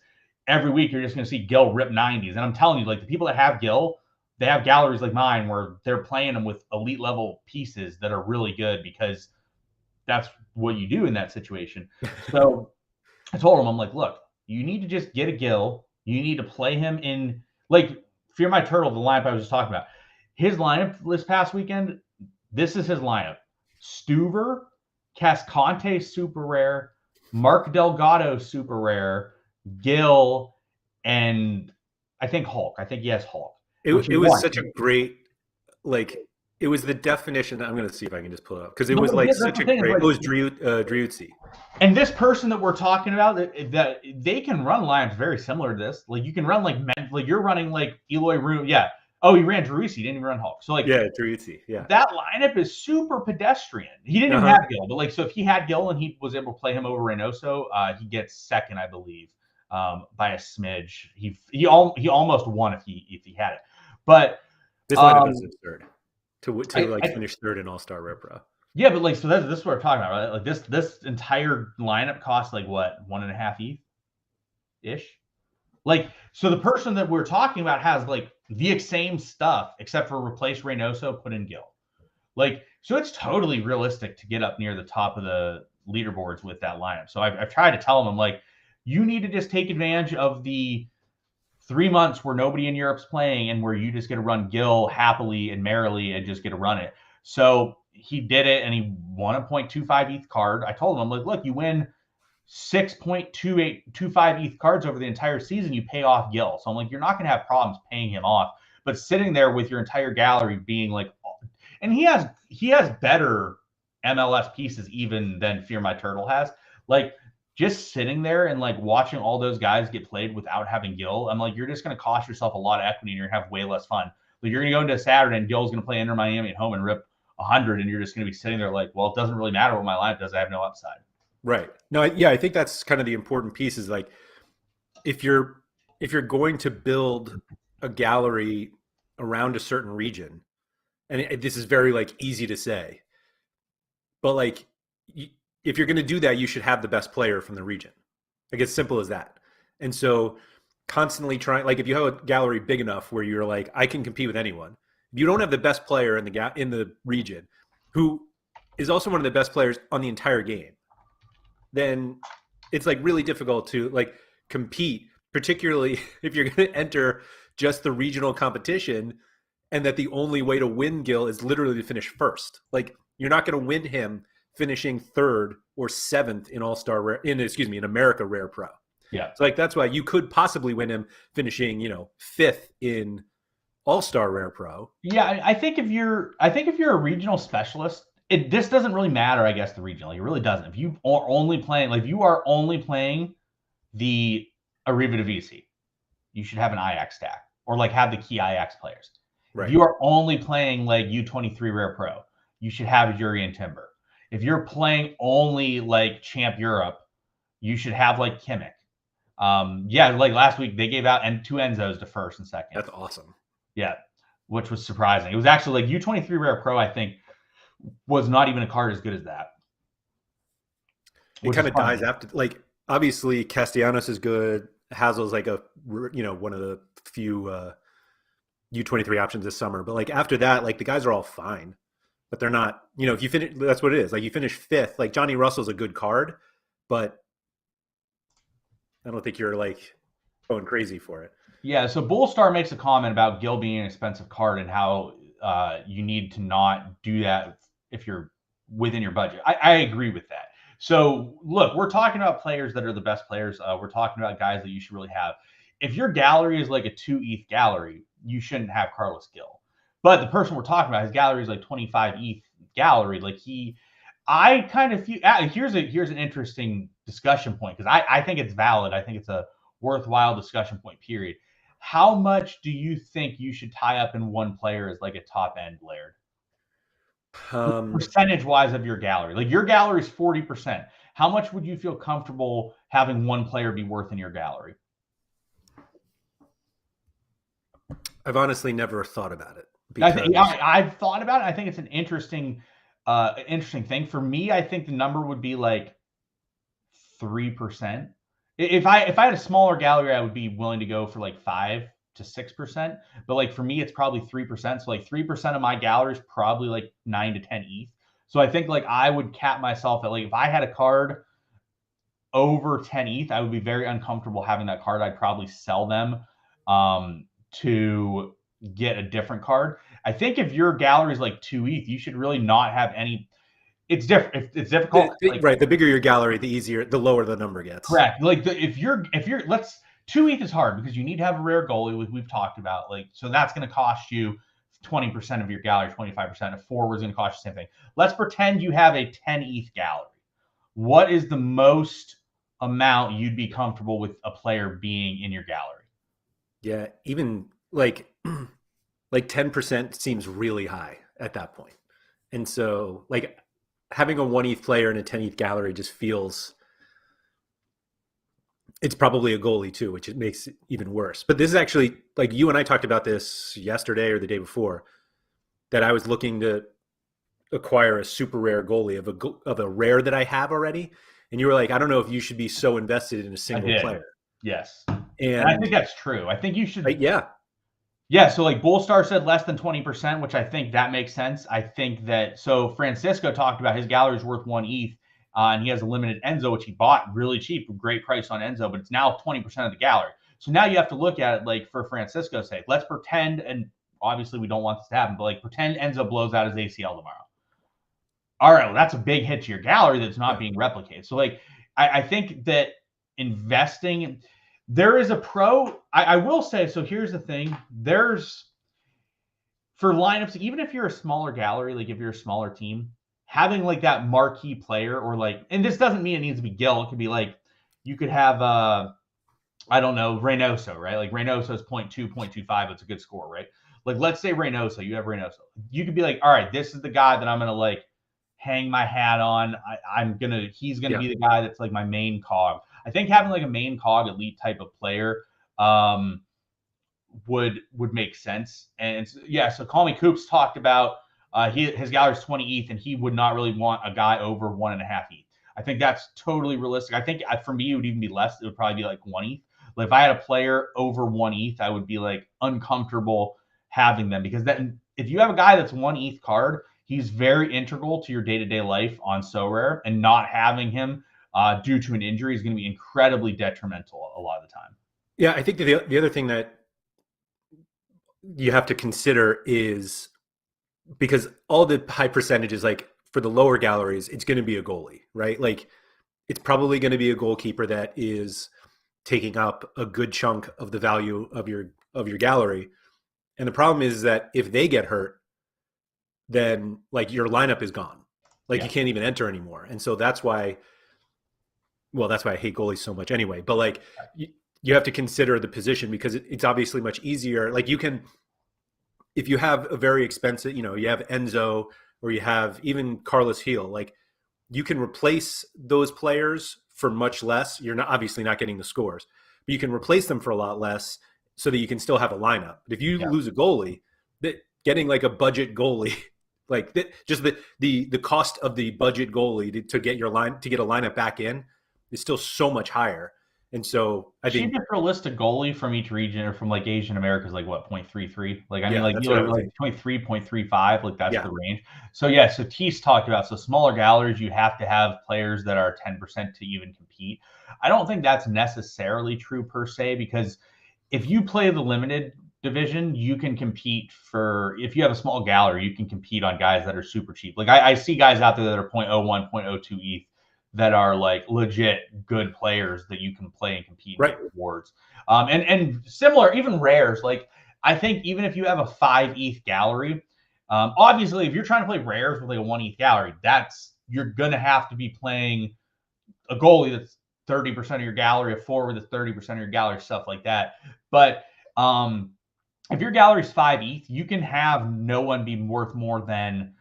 every week you're just going to see Gil rip 90s. And I'm telling you, like the people that have Gil, they have galleries like mine where they're playing them with elite level pieces that are really good because that's what you do in that situation. So I told him, I'm like, look, you need to just get a Gil. You need to play him in, like, Fear My Turtle, the lineup I was just talking about. His lineup this past weekend, this is his lineup. Stuver, Cascante super rare, Mark Delgado super rare, Gil, and I think Hulk. I think he has Hulk. It was such a great, like, it was the definition. I'm going to see if I can just pull it up because it was like such a great. It was Driuzzi. And this person that we're talking about, that they can run lineups very similar to this. Like you can run like you're running like Eloy Room. Yeah. Oh, he ran Driuzzi. He didn't even run Hulk. So like Driuzzi. Yeah. That lineup is super pedestrian. He didn't even have Gil, but like so if he had Gil and he was able to play him over Reynoso, he gets second, I believe, by a smidge. He almost won if he had it. But this lineup is absurd. To finish third in AllStar Rare Pro. Yeah, but like so this is what we're talking about, right? Like this entire lineup costs like what, 1.5 ETH ish. Like so the person that we're talking about has like the same stuff except for replace Reynoso, put in Gil. Like so it's totally realistic to get up near the top of the leaderboards with that lineup. So I've tried to tell them, I'm like, you need to just take advantage of the 3 months where nobody in Europe's playing and where you just get to run Gil happily and merrily and just get to run it. So he did it, and he won a 0.25 ETH card. I told him, I'm like, look, you win 6.2825 ETH cards over the entire season, you pay off Gil. So I'm like, you're not going to have problems paying him off. But sitting there with your entire gallery being like, and he has better MLS pieces even than Fear My Turtle has. Like, just sitting there and like watching all those guys get played without having Gil, I'm like, you're just going to cost yourself a lot of equity and you're going to have way less fun. Like, you're going to go into Saturday and Gil's going to play Inter Miami at home and rip 100, and you're just going to be sitting there like, well, it doesn't really matter what my lineup does. I have no upside. Right. No, I think that's kind of the important piece is like, if you're going to build a gallery around a certain region, and this is very like easy to say, but like, if you're going to do that, you should have the best player from the region. Like, it's simple as that. And so constantly trying, like, if you have a gallery big enough where you're like, I can compete with anyone, if you don't have the best player in the region, who is also one of the best players on the entire game, then it's like really difficult to like compete, particularly if you're going to enter just the regional competition and that the only way to win Gil is literally to finish first. Like, you're not going to win him finishing 3rd or 7th in AllStar Rare, in America Rare Pro. Yeah. So like, that's why you could possibly win him finishing, 5th in AllStar Rare Pro. Yeah, I think if you're a regional specialist, this doesn't really matter, I guess, the regional. It really doesn't. If you are only playing the Arriva Divisi, you should have an Ajax stack or like have the key Ajax players. Right. If you are only playing like U23 Rare Pro, you should have Yuri and Timber. If you're playing only like Champ Europe, you should have like Kimmich. Like last week they gave out 2 Enzos to 1st and 2nd. That's awesome. Yeah, which was surprising. It was actually like U23 Rare Pro, I think, was not even a card as good as that. It kind of dies after, like, obviously Castellanos is good. Hazel's like one of the few U23 options this summer. But like after that, like the guys are all fine, but they're not, if you finish, that's what it is. Like you finish 5th, like Johnny Russell's a good card, but I don't think you're like going crazy for it. Yeah. So Bullstar makes a comment about Gil being an expensive card and how you need to not do that if you're within your budget. I agree with that. So look, we're talking about players that are the best players. We're talking about guys that you should really have. If your gallery is like a 2 ETH gallery, you shouldn't have Carlos Gil. But the person we're talking about, his gallery is like 25 ETH gallery. Like I kind of feel, here's an interesting discussion point, because I think it's valid. I think it's a worthwhile discussion point, period. How much do you think you should tie up in one player as like a top end Laird? Percentage wise of your gallery, like your gallery is 40%. How much would you feel comfortable having one player be worth in your gallery? I've honestly never thought about it. I've thought about it. I think it's an interesting thing. For me, I think the number would be like 3%. If I had a smaller gallery, I would be willing to go for like 5 to 6%. But like for me, it's probably 3%. So like 3% of my gallery is probably like 9 to 10 ETH. So I think like I would cap myself at like, if I had a card over 10 ETH, I would be very uncomfortable having that card. I'd probably sell them to get a different card. I think if your gallery is like 2 ETH, you should really not have any. It's different. It's difficult. Right. The bigger your gallery, the lower the number gets. Correct. Like if you're 2 ETH is hard because you need to have a rare goalie, we've talked about. Like, so that's going to cost you 20% of your gallery, 25%. A forward is going to cost you the same thing. Let's pretend you have a 10 ETH gallery. What is the most amount you'd be comfortable with a player being in your gallery? Yeah, even like 10% seems really high at that point. And so like having a 1 ETH player in a 10 ETH gallery just feels, it's probably a goalie too, which it makes it even worse. But this is actually, like, you and I talked about this yesterday or the day before, that I was looking to acquire a super rare goalie of a rare that I have already. And you were like, I don't know if you should be so invested in a single player. Yes. And I think that's true. I think you should. Yeah. Yeah. So like Bullstar said less than 20%, which I think that makes sense. I think that, so Francisco talked about his gallery is worth 1 ETH and he has a limited Enzo, which he bought really cheap, great price on Enzo, but it's now 20% of the gallery. So now you have to look at it like, for Francisco's sake, let's pretend, and obviously we don't want this to happen, but like pretend Enzo blows out his ACL tomorrow. All right, well, that's a big hit to your gallery that's not being replicated. So like, I think that investing, there is a pro. I will say, so here's the thing. There's, for lineups, even if you're a smaller gallery, like if you're a smaller team, having like that marquee player, or like, and this doesn't mean it needs to be Gil. It could be like, you could have, I don't know, Reynoso, right? Like Reynoso's 0.2, 0.25. It's a good score, right? Like, let's say Reynoso, you have Reynoso. You could be like, all right, this is the guy that I'm going to like hang my hat on. He's going to be the guy that's like my main cog. I think having like a main cog elite type of player would make sense. And so Call Me Coops talked about his gallery's 20 ETH, and he would not really want a guy over 1.5 ETH. I think that's totally realistic. I think for me, it would even be less. It would probably be like 1 ETH. Like if I had a player over 1 ETH, I would be like uncomfortable having them, because then if you have a guy that's 1 ETH card, he's very integral to your day-to-day life on Sorare, and not having him due to an injury is going to be incredibly detrimental a lot of the time. Yeah, I think the other thing that you have to consider is, because all the high percentages, like for the lower galleries, it's going to be a goalie, right? Like it's probably going to be a goalkeeper that is taking up a good chunk of the value of your gallery. And the problem is that if they get hurt, then like your lineup is gone. Like you can't even enter anymore. And so that's why I hate goalies so much anyway. But like you have to consider the position, because it's obviously much easier. Like you can, if you have a very expensive, you have Enzo, or you have even Carlos Heel, like you can replace those players for much less. You're obviously not getting the scores, but you can replace them for a lot less so that you can still have a lineup. But if you lose a goalie, getting like a budget goalie, like just the cost of the budget goalie to get a lineup back in is still so much higher. And so I think cheapest realistic goalie from each region, or from like Asian America, is like what, 0.33? Like I mean, like that's you like 0.3, 0.35, like that's the range. So so Tease talked about, so smaller galleries, you have to have players that are 10% to even compete. I don't think that's necessarily true per se, because if you play the limited division, you can compete if you have a small gallery, you can compete on guys that are super cheap. Like I see guys out there that are 0.01, 0.02 ETH that are like legit good players that you can play and compete and get rewards. And similar, even rares. Like I think even if you have a 5 ETH gallery, obviously if you're trying to play rares with like a 1 ETH gallery, you're gonna have to be playing a goalie that's 30% of your gallery, a forward that's 30% of your gallery, stuff like that. But if your gallery's 5 ETH, you can have no one be worth more than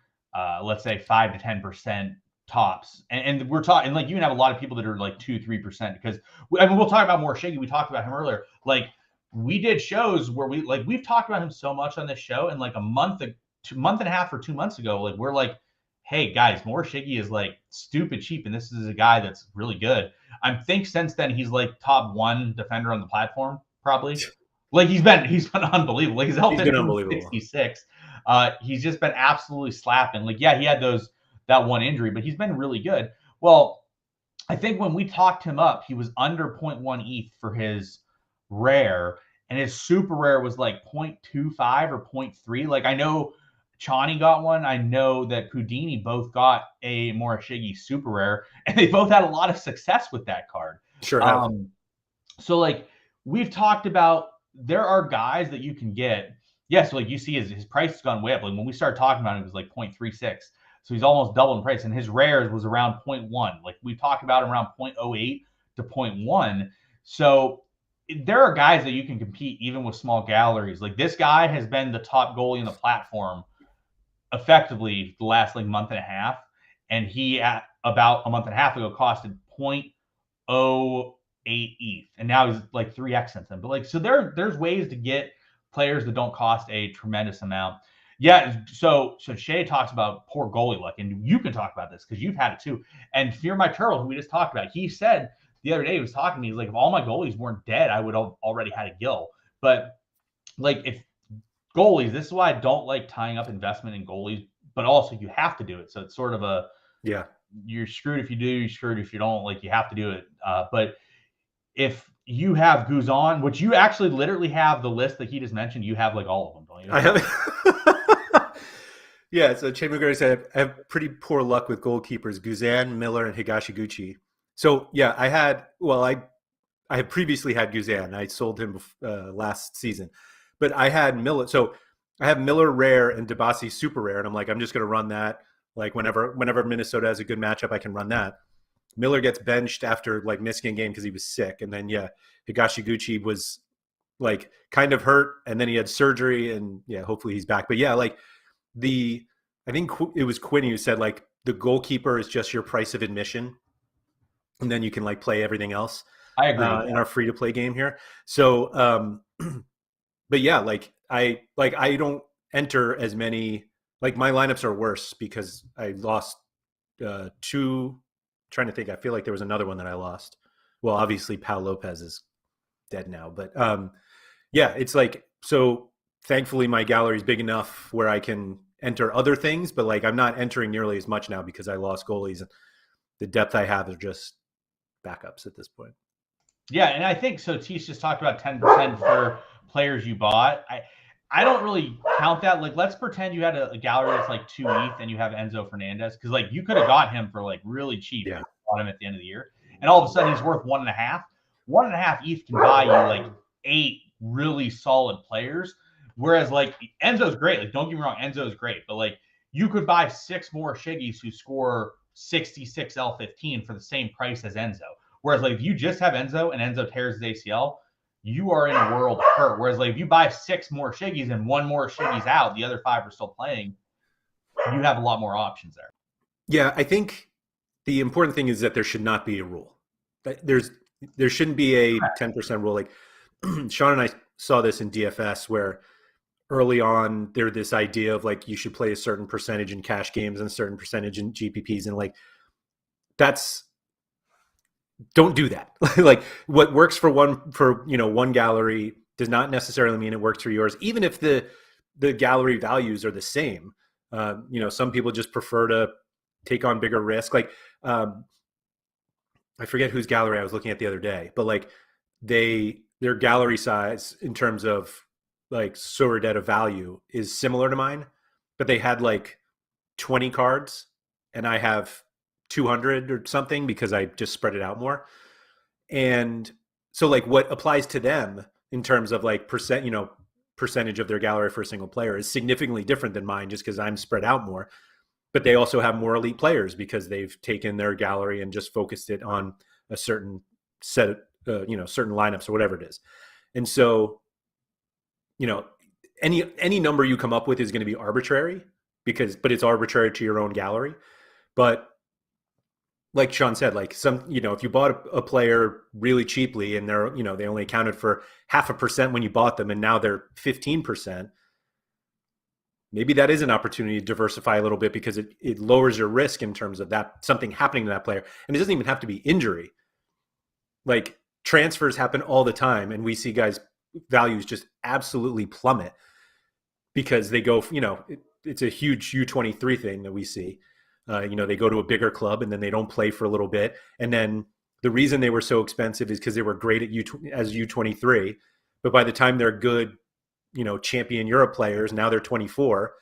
let's say 5 to 10% tops. And we're talking, like you can have a lot of people that are like 2-3%, because we'll talk about more Shiggy. We talked about him earlier. Like we did shows where we've talked about him so much on this show, and like a month and a half or 2 months ago, like we're like, hey guys, more Shiggy is like stupid cheap, and this is a guy that's really good. I think since then he's like top 1 defender on the platform, probably. Like he's been unbelievable. He's been unbelievable. 66. He's just been absolutely slapping. Like he had that one injury, but he's been really good. Well, I think when we talked him up, he was under 0.1 ETH for his rare, and his super rare was like 0.25 or 0.3. Like I know Chani got one. I know that Houdini both got a Morishige super rare, and they both had a lot of success with that card. Sure have. So like we've talked about, there are guys that you can get. So like you see his price has gone way up. Like when we started talking about it, it was like 0.36. So he's almost double in price, and his rares was around 0.1. Like we talked about around 0.08 to 0.1. So there are guys that you can compete even with small galleries. Like this guy has been the top goalie in the platform effectively the last like month and a half, and he at about a month and a half ago costed 0.08 ETH, and now he's like 3x since then. But like, so there's ways to get players that don't cost a tremendous amount. So Shay talks about poor goalie luck, and you can talk about this because you've had it too. And Fear My Turtle, who we just talked about, he said the other day, he was talking to me, he's like, if all my goalies weren't dead, I would have already had a Gil. But like, if goalies, this is why I don't like tying up investment in goalies, but also you have to do it. So it's sort of you're screwed if you do, you're screwed if you don't. Like, you have to do it. But if you have Guzan, which you actually literally have the list that he just mentioned, you have like all of them, don't you? I have. Yeah, so Che McGregor said I have pretty poor luck with goalkeepers: Guzan, Miller, and Higashiguchi. So yeah, I had previously had Guzan. I sold him last season, but I had Miller. So I have Miller rare and Debasi super rare, and I'm like, I'm just going to run that. Like whenever Minnesota has a good matchup, I can run that. Miller gets benched after like missing a game because he was sick, and then yeah, Higashiguchi was like kind of hurt, and then he had surgery, and yeah, hopefully he's back. But yeah, like I think it was Quinn who said like the goalkeeper is just your price of admission, and then you can like play everything else. I agree in our free to play game here. So, but yeah, like I don't enter as many. Like my lineups are worse because I lost two. Trying to think, I feel like there was another one that I lost. Well, obviously, Pau Lopez is dead now, but yeah, it's like so. Thankfully, my gallery is big enough where I can enter other things, but like I'm not entering nearly as much now because I lost goalies. And the depth I have are just backups at this point. Yeah, and I think so. Tish just talked about 10% for players you bought. I don't really count that. Like, let's pretend you had a gallery that's like 2 ETH and you have Enzo Fernandez, because like you could have got him for like really cheap. Yeah. If you bought him at the end of the year, and all of a sudden he's worth 1.5. 1.5 ETH can buy you like 8 really solid players. Whereas like Enzo's great. Like, don't get me wrong, Enzo's great, but like you could buy 6 more Shiggies who score 66 L15 for the same price as Enzo. Whereas like if you just have Enzo and Enzo tears his ACL, you are in a world of hurt. Whereas like if you buy 6 more Shiggies and 1 more Shiggies out, the other 5 are still playing, you have a lot more options there. Yeah, I think the important thing is that there should not be a rule. There shouldn't be a 10% rule. Like Sean and I saw this in DFS where early on there this idea of like you should play a certain percentage in cash games and a certain percentage in GPPs, and like don't do that. Like what works for one gallery does not necessarily mean it works for yours, even if the gallery values are the same. Some people just prefer to take on bigger risk. Like I forget whose gallery I was looking at the other day, but like their gallery size in terms of like SorareData value is similar to mine, but they had like 20 cards and I have 200 or something because I just spread it out more. And so like what applies to them in terms of like percentage of their gallery for a single player is significantly different than mine just because I'm spread out more. But they also have more elite players because they've taken their gallery and just focused it on a certain set of, certain lineups or whatever it is. And so, any number you come up with is going to be arbitrary but it's arbitrary to your own gallery. But like Sean said, like if you bought a player really cheaply and they're, they only accounted for 0.5% when you bought them and now they're 15%, maybe that is an opportunity to diversify a little bit because it lowers your risk in terms of that something happening to that player. And it doesn't even have to be injury. Like transfers happen all the time and we see guys' values just absolutely plummet because they go, it's a huge U23 thing that we see. They go to a bigger club and then they don't play for a little bit. And then the reason they were so expensive is because they were great at as U23. But by the time they're good, champion Europe players, now they're 24.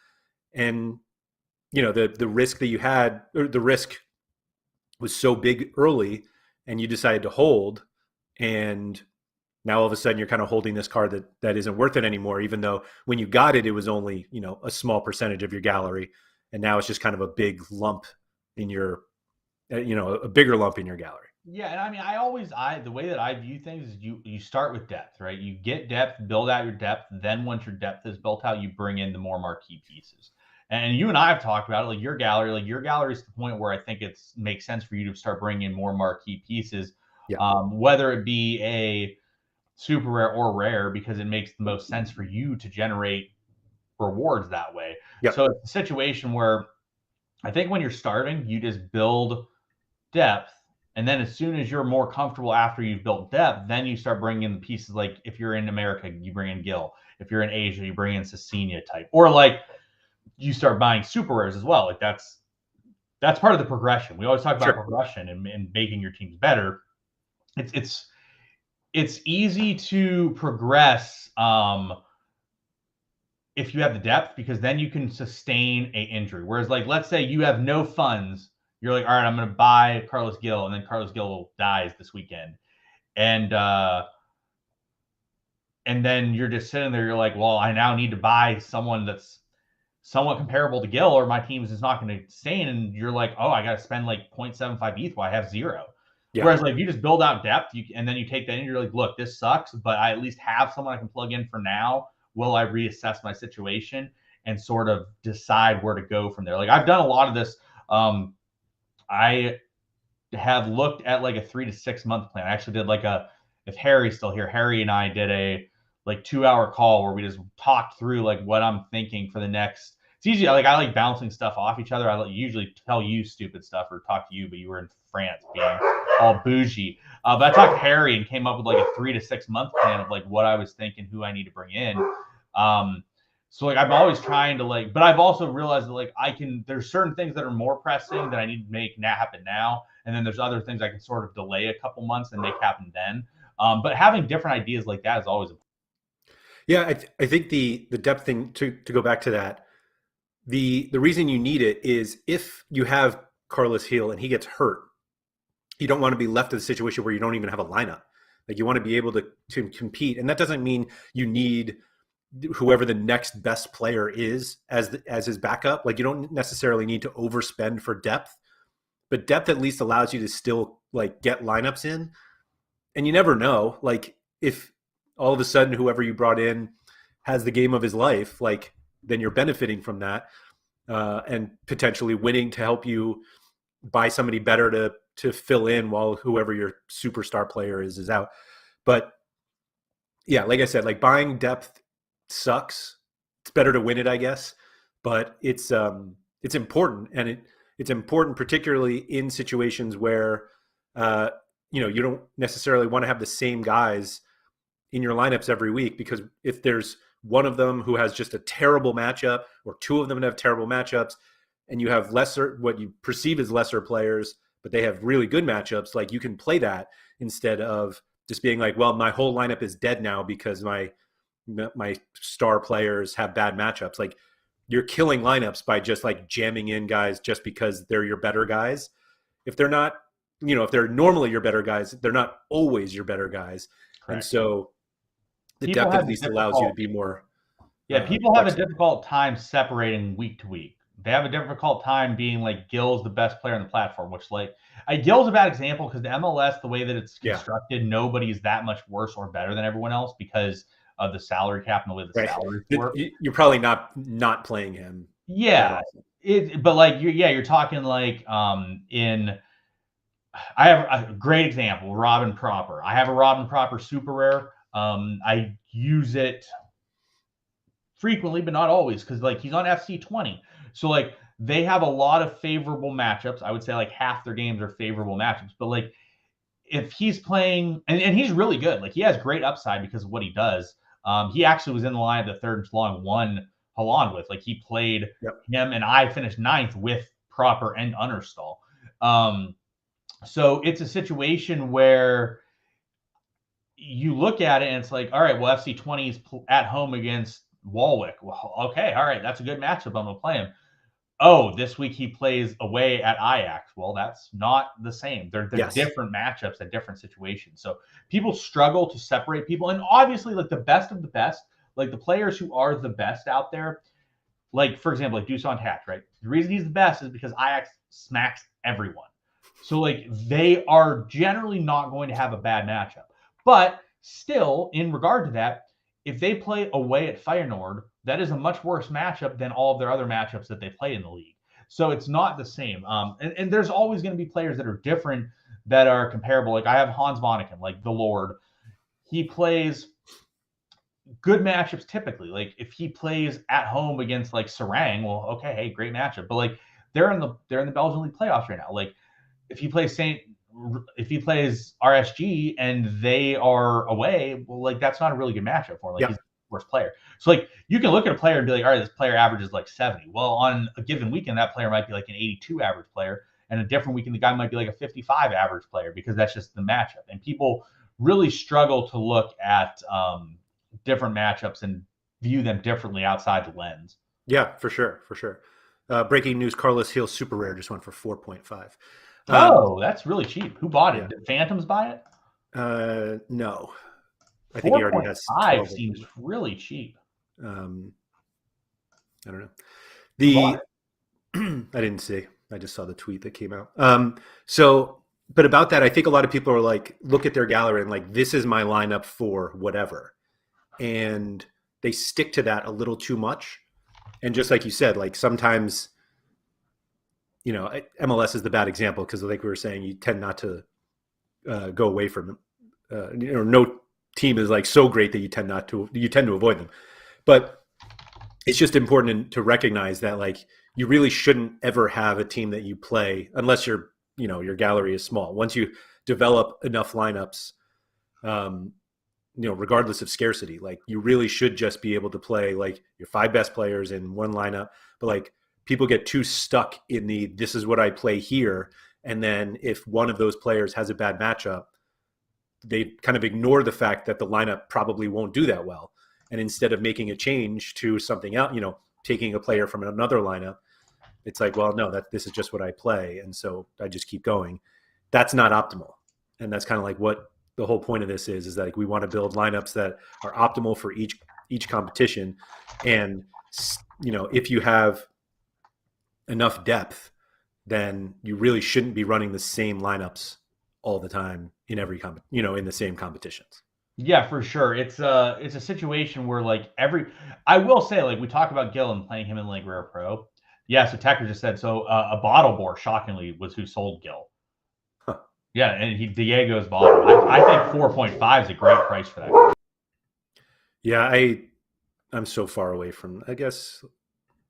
And, the risk that you had, or the risk was so big early and you decided to hold. And now all of a sudden you're kind of holding this card that isn't worth it anymore, even though when you got it, it was only, a small percentage of your gallery. And now it's just kind of a big lump in your, a bigger lump in your gallery. Yeah, and I mean, the way that I view things is you start with depth, right? You get depth, build out your depth. Then once your depth is built out, you bring in the more marquee pieces. And you and I have talked about it, like your gallery is the point where I think it makes sense for you to start bringing in more marquee pieces, whether it be a super rare or rare, because it makes the most sense for you to generate rewards that way. Yep. So it's a situation where I think when you're starting, you just build depth. And then as soon as you're more comfortable after you've built depth, then you start bringing in the pieces. Like if you're in America, you bring in Gil. If you're in Asia, you bring in Cecilia type. Or like you start buying super rares as well. Like that's that's part of the progression. We always talk about progression and making your teams better. It's easy to progress if you have the depth, because then you can sustain a injury. Whereas, like, let's say you have no funds, you're like, all right, I'm going to buy Carlos Gil, and then Carlos Gil dies this weekend, and then you're just sitting there. You're like, well, I now need to buy someone that's somewhat comparable to Gil, or my team is just not going to sustain. And you're like, oh, I got to spend like 0.75 ETH while I have 0. Yeah. Whereas, like, if you just build out depth, and then you take that and you're like, look, this sucks, but I at least have someone I can plug in for now. Will I reassess my situation and sort of decide where to go from there? Like, I've done a lot of this. I have looked at like a 3 to 6 month plan. I actually did like if Harry's still here, Harry and I did a like 2-hour call where we just talked through like what I'm thinking for the next. It's easy. Like, I like bouncing stuff off each other. I usually tell you stupid stuff or talk to you, but you were in France being all bougie. But I talked to Harry and came up with like a 3 to 6 month plan of like what I was thinking, who I need to bring in. So like, I'm always trying to like, but I've also realized that like there's certain things that are more pressing that I need to make happen now. And then there's other things I can sort of delay a couple months and make happen then. But having different ideas like that is always important. Yeah, I think the depth thing, to go back to that, the reason you need it is if you have Carlos Gil and he gets hurt, you don't want to be left in a situation where you don't even have a lineup. Like, you want to be able to compete, and that doesn't mean you need whoever the next best player is as his backup. Like, you don't necessarily need to overspend for depth, but depth at least allows you to still like get lineups in. And you never know, like, if all of a sudden whoever you brought in has the game of his life, like, then you're benefiting from that and potentially winning to help you buy somebody better to fill in while whoever your superstar player is out. But yeah, like I said, like, buying depth sucks. It's better to win it, I guess, but it's important, and it's important particularly in situations where you don't necessarily want to have the same guys in your lineups every week, because if there's one of them who has just a terrible matchup, or two of them have terrible matchups, and you have what you perceive as lesser players, but they have really good matchups, like, you can play that instead of just being like, well, my whole lineup is dead now because my star players have bad matchups. Like, you're killing lineups by just like jamming in guys just because they're your better guys. If they're not, if they're normally your better guys, they're not always your better guys. Correct. And so the depth at least allows you to be more. Yeah, people have a difficult time separating week to week. They have a difficult time being like, Gil's the best player on the platform, which, like, Gil's a bad example because the MLS, the way that it's constructed, nobody's that much worse or better than everyone else because of the salary cap and the way the salaries work. You're probably not playing him. Yeah, but like, you're talking like I have a great example, Robin Proper. I have a Robin Proper super rare. I use it frequently, but not always, because like, he's on FC20. So like, they have a lot of favorable matchups. I would say like half their games are favorable matchups. But like, if he's playing, and he's really good, like, he has great upside because of what he does. He actually was in the line of the third long won Holland with. Like, he played him, and I finished 9th with Proper and Understall. So it's a situation where you look at it and it's like, all right, well, FC20 is at home against Warwick. Well, okay, all right, that's a good matchup. I'm going to play him. Oh, this week he plays away at Ajax. Well, that's not the same. They're different matchups at different situations. So people struggle to separate people. And obviously, like, the best of the best, like the players who are the best out there, like, for example, like Dusan Tatch, right? The reason he's the best is because Ajax smacks everyone. So like, they are generally not going to have a bad matchup. But still, in regard to that, if they play away at Feyenoord, that is a much worse matchup than all of their other matchups that they play in the league. So it's not the same. And there's always going to be players that are different that are comparable. Like, I have Hans Bonneken, like the Lord. He plays good matchups typically. Like, if he plays at home against like Sarang, well, okay, hey, great matchup. But like, they're in the Belgian League playoffs right now. Like, if he plays RSG and they are away, well, like, that's not a really good matchup for him. Like, worst player. So like you can look at a player and be like, all right, this player averages like 70. Well, on a given weekend, that player might be like an 82 average player, and a different weekend, the guy might be like a 55 average player because that's just the matchup. And people really struggle to look at different matchups and view them differently outside the lens. Yeah, for sure. Breaking news: Carlos Hill Super Rare just went for 4.5. That's really cheap. Who bought it? Yeah. Did Phantoms buy it? No. I think he already has 4.5 seems really cheap. I don't know. I didn't see. I just saw the tweet that came out. But about that, I think a lot of people are like, look at their gallery and like, this is my lineup for whatever. And they stick to that a little too much. And just like you said, like sometimes, MLS is the bad example because like we were saying, you tend not to go away from it. No team is like so great that you tend to avoid them. But it's just important to recognize that like you really shouldn't ever have a team that you play unless your gallery is small. Once you develop enough lineups, regardless of scarcity, like you really should just be able to play like your 5 best players in one lineup. But like people get too stuck in this is what I play here. And then if one of those players has a bad matchup, they kind of ignore the fact that the lineup probably won't do that well. And instead of making a change to something else, taking a player from another lineup, it's like, well, no, this is just what I play. And so I just keep going. That's not optimal. And that's kind of like what the whole point of this is that like we want to build lineups that are optimal for each competition. And, if you have enough depth, then you really shouldn't be running the same lineups all the time in every in the same competitions. Yeah, for sure. It's a situation where like I will say, like we talk about Gil and playing him in like Rare Pro. Yeah, so Tecker just said so. A bottle bore, shockingly, was who sold Gil. Huh. Yeah, and Diego's bottle. I think 4.5 is a great price for that. Yeah, I'm so far away from. I guess.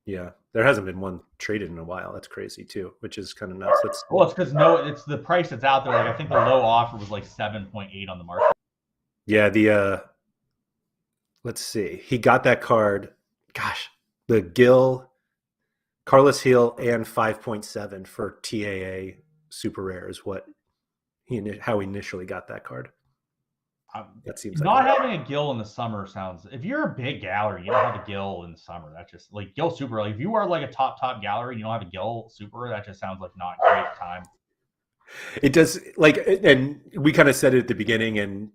Yeah, there hasn't been one traded in a while. That's crazy too, which is kind of nuts. It's because it's the price that's out there. Like I think the low offer was like 7.8 on the market. Yeah, let's see. He got that card. Gosh, the Gil, Carlos Hill, and 5.7 for TAA Super Rare is how he initially got that card. That seems not like having a Gil in the summer sounds. If you're a big gallery, you don't have a Gil in the summer. That's just like Gil Super. Like if you are like a top gallery, and you don't have a Gil Super. That just sounds like not a great time. It does. Like, and we kind of said it at the beginning, and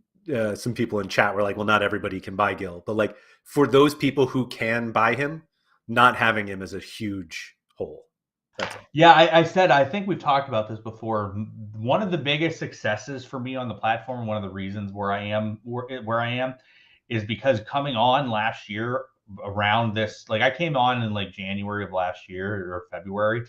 some people in chat were like, "Well, not everybody can buy Gil," but like for those people who can buy him, not having him is a huge hole. That's all. Yeah, I think we've talked about this before. One of the biggest successes for me on the platform, one of the reasons where I am is because coming on last year around this, like I came on in like January of last year or February,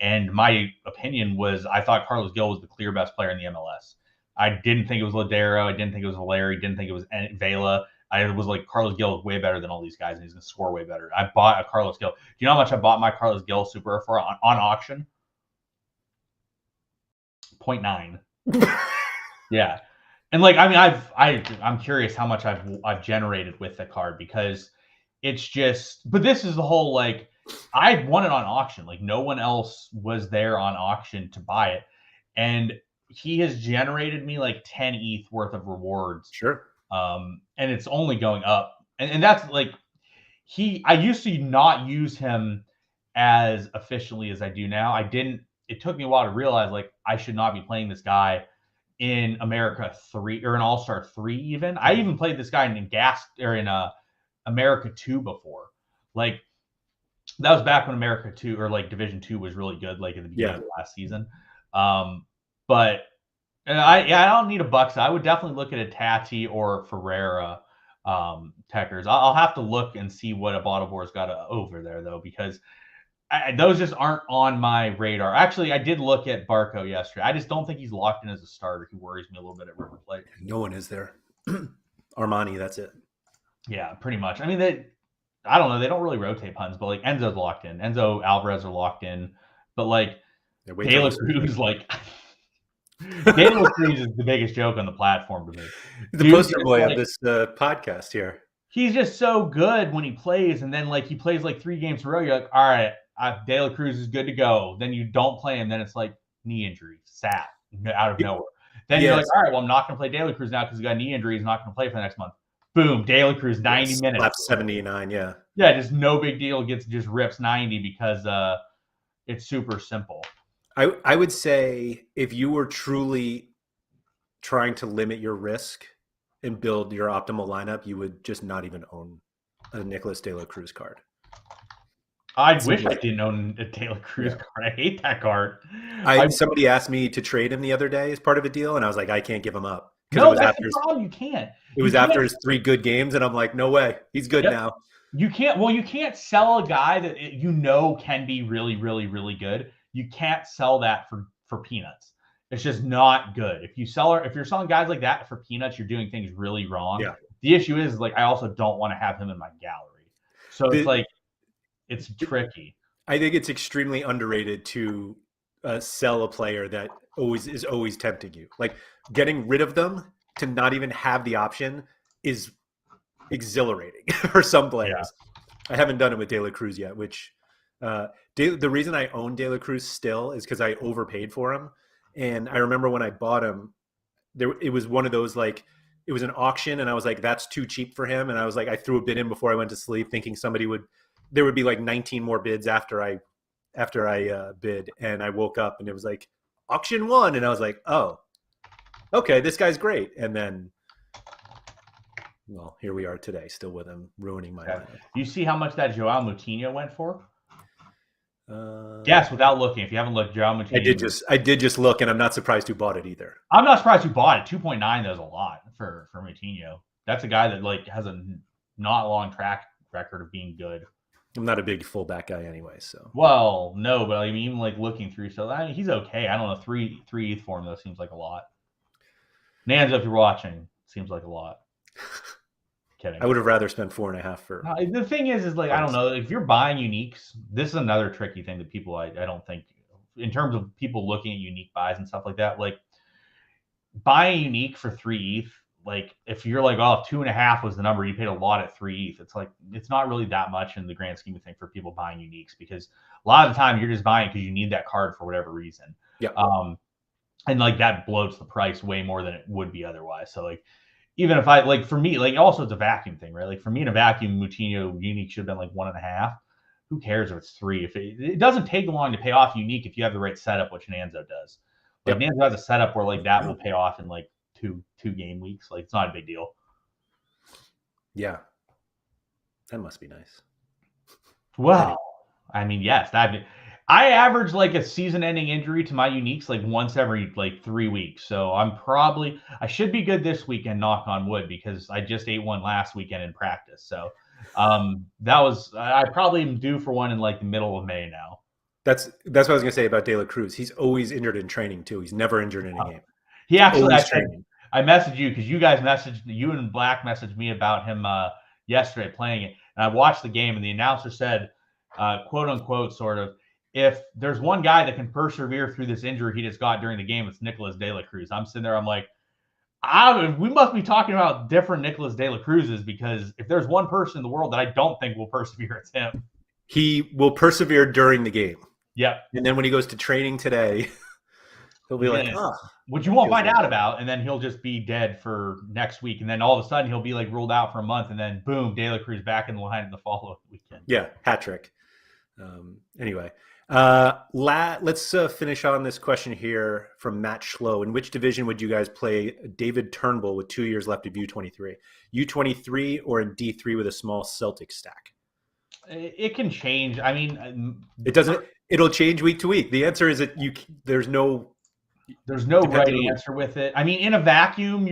and my opinion was I thought Carlos Gil was the clear best player in the MLS. I didn't think it was Ladero. I didn't think it was Valeri. Didn't think it was Vela. I was like, Carlos Gil is way better than all these guys, and he's going to score way better. I bought a Carlos Gil. Do you know how much I bought my Carlos Gil Super for on auction? 0.9. Yeah. And like, I mean, I'm curious how much I've generated with the card because it's just, but this is the whole, like, I won it on auction. Like no one else was there on auction to buy it. And he has generated me like 10 ETH worth of rewards. Sure. And it's only going up. And that's like, I used to not use him as efficiently as I do now. It took me a while to realize like I should not be playing this guy in America 3 or in AllStar 3 even. I even played this guy in America 2 before. Like that was back when America 2 or like Division 2 was really good, like at the beginning of last season. But I don't need a Bucks. I would definitely look at a Tati or Ferreira Techers. I'll have to look and see what a bottle board's got over there though, because those just aren't on my radar. Actually, I did look at Barco yesterday. I just don't think he's locked in as a starter. He worries me a little bit at River Plate. No one is there. Armani, that's it. Yeah, pretty much. I mean, I don't know. They don't really rotate puns, but like Enzo's locked in. Enzo Alvarez are locked in. But like Taylor Cruz, like Taylor Cruz is the biggest joke on the platform to me. The poster boy of this podcast here. he's just so good when he plays, and then like he plays like 3 games in a row. You're like, all right, De La Cruz is good to go. Then you don't play him. Then it's like knee injury, sat out of nowhere. Then you're like, all right, well, I'm not going to play De La Cruz now because he's got a knee injury. He's not going to play for the next month. Boom, De La Cruz, 90 minutes. Lap 79, yeah. Yeah, just no big deal. Just rips 90 because it's super simple. I would say if you were truly trying to limit your risk and build your optimal lineup, you would just not even own a Nicholas De La Cruz card. I wish I didn't own a De La Cruz card. I hate that card. Somebody asked me to trade him the other day as part of a deal, and I was like, I can't give him up. No, that's the problem. You can't. It was after his 3 good games, and I'm like, no way. He's good now. You can't. Well, you can't sell a guy that you know can be really, really, really good. You can't sell that for peanuts. It's just not good. If you're selling guys like that for peanuts, you're doing things really wrong. Yeah. The issue is like I also don't want to have him in my gallery. So it's like it's tricky. I think it's extremely underrated to sell a player that is always tempting you. Like getting rid of them to not even have the option is exhilarating for some players. Yeah. I haven't done it with De La Cruz yet, which the reason I own De La Cruz still is because I overpaid for him. And I remember when I bought him, it was one of those like, it was an auction and I was like, that's too cheap for him. And I was like, I threw a bid in before I went to sleep thinking there would be like 19 more bids after I bid. And I woke up and it was like auction 1. And I was like, oh, okay, this guy's great. And then, well, here we are today, still with him, ruining my life. You see how much that Joao Moutinho went for? Yes, without looking. If you haven't looked, Joao Moutinho. I did just look, and I'm not surprised who bought it either. I'm not surprised who bought it. 2.9 is a lot for Moutinho. That's a guy that like has a not long track record of being good. I'm not a big fullback guy anyway, so. Well, no, but I mean, even like looking through, so I mean, he's okay. I don't know, 3 ETH for him though seems like a lot. Nanzo, if you're watching, seems like a lot. Kidding. I would have rather spent 4.5 for. The thing is like I don't know if you're buying uniques. This is another tricky thing that people I don't think in terms of people looking at unique buys and stuff like that. Like buying unique for 3 ETH. Like if you're like, oh, 2.5 was the number, you paid a lot at 3 ETH. It's like it's not really that much in the grand scheme of things for people buying uniques because a lot of the time you're just buying because you need that card for whatever reason. Yeah. And like that bloats the price way more than it would be otherwise. So like. Even if I like for me, like also it's a vacuum thing, right? Like for me in a vacuum, Moutinho unique should have been like 1.5. Who cares if it's 3? If it doesn't take long to pay off unique if you have the right setup, which Nanzo does. Like Nanzo has a setup where like that will pay off in like two game weeks. Like it's not a big deal. Yeah, that must be nice. Well, I mean, yes, I average like a season-ending injury to my uniques like once every like 3 weeks. So I should be good this weekend, knock on wood, because I just ate one last weekend in practice. So I probably am due for one in like the middle of May now. That's what I was gonna say about De La Cruz. He's always injured in training too. He's never injured in a game. He actually I messaged you because you guys you and Black messaged me about him yesterday playing it, and I watched the game and the announcer said, quote unquote, sort of. If there's one guy that can persevere through this injury he just got during the game, it's Nicholas De La Cruz. I'm sitting there, I'm like, we must be talking about different Nicholas De La Cruzes because if there's one person in the world that I don't think will persevere, it's him. He will persevere during the game. Yeah. And then when he goes to training today, he'll be like, which you won't find out about, and then he'll just be dead for next week. And then all of a sudden he'll be like ruled out for a month, and then boom, De La Cruz back in the line the following weekend. Yeah, hat trick. Anyway. Let's finish on this question here from Matt Schlow. In which division would you guys play David Turnbull with 2 years left of U23? U23 or in D3 with a small Celtic stack? It can change. I mean, it doesn't. It'll change week to week. The answer is that there's no right answer with it. I mean, in a vacuum,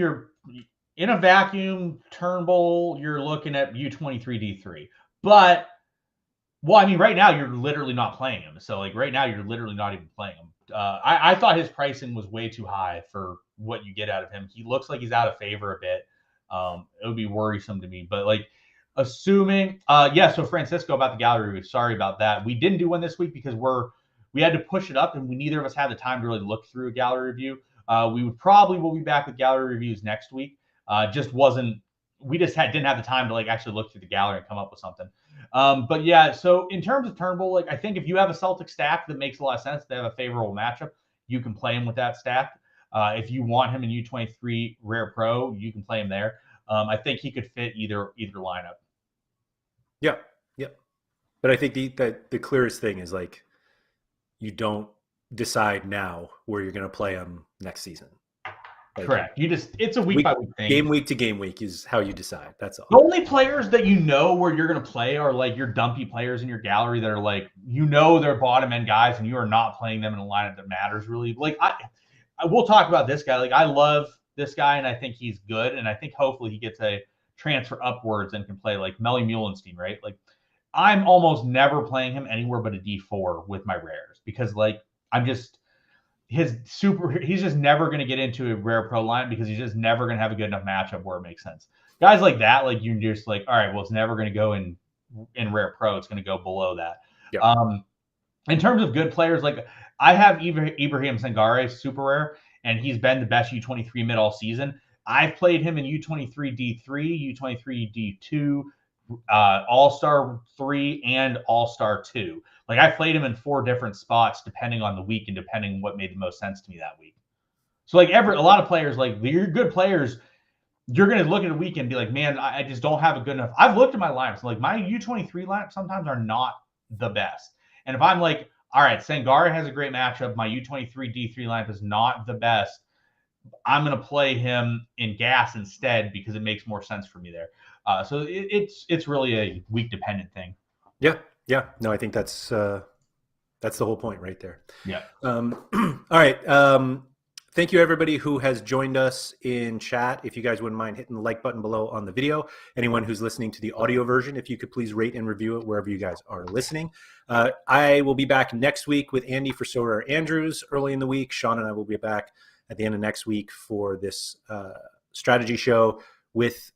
Turnbull, you're looking at U23 D3, but. Well, I mean, right now you're literally not playing him. So, like, right now you're literally not even playing him. I thought his pricing was way too high for what you get out of him. He looks like he's out of favor a bit. It would be worrisome to me. But, like, assuming so Francisco about the gallery review, sorry about that. We didn't do one this week because we had to push it up, and neither of us had the time to really look through a gallery review. We'll be back with gallery reviews next week. Just wasn't we just didn't have the time to like actually look through the gallery and come up with something. But yeah, so in terms of Turnbull, like I think if you have a Celtic stack that makes a lot of sense, they have a favorable matchup, you can play him with that stack. If you want him in U23 Rare Pro, you can play him there. I think he could fit either lineup. Yeah, yeah. But I think the clearest thing is like you don't decide now where you're going to play him next season. Like, correct. It's a week by week thing. Game week to game week is how you decide. That's all. The only players that you know where you're going to play are like your dumpy players in your gallery that are like, they're bottom end guys and you are not playing them in a lineup that matters really. Like I will talk about this guy. Like I love this guy and I think he's good. And I think hopefully he gets a transfer upwards and can play like Melly Muhlenstein, right? Like I'm almost never playing him anywhere but a D4 with my rares because like he's just never going to get into a rare pro line because he's just never going to have a good enough matchup where it makes sense. Guys like that, like you're just like, all right, well, it's never going to go in rare pro. It's going to go below that. Yeah. In terms of good players, like I have Ibrahim Sangare, super rare, and he's been the best U23 mid all season. I've played him in U23 D3, U23 D2, AllStar 3, and AllStar 2. Like I played him in 4 different spots depending on the week and depending on what made the most sense to me that week. So like a lot of players, like you're good players, you're going to look at a week and be like, man, I just don't have a good enough. I've looked at my lineups. Like my U23 lineups sometimes are not the best. And if I'm like, all right, Sangare has a great matchup, my U23 D3 lineup is not the best, I'm going to play him in gas instead because it makes more sense for me there. So it's really a week dependent thing. Yeah. Yeah. No, I think that's the whole point right there. Yeah. All right. Thank you everybody who has joined us in chat. If you guys wouldn't mind hitting the like button below on the video, anyone who's listening to the audio version, if you could please rate and review it wherever you guys are listening. I will be back next week with Andy for Sorare Andrews early in the week. Sean and I will be back at the end of next week for this strategy show with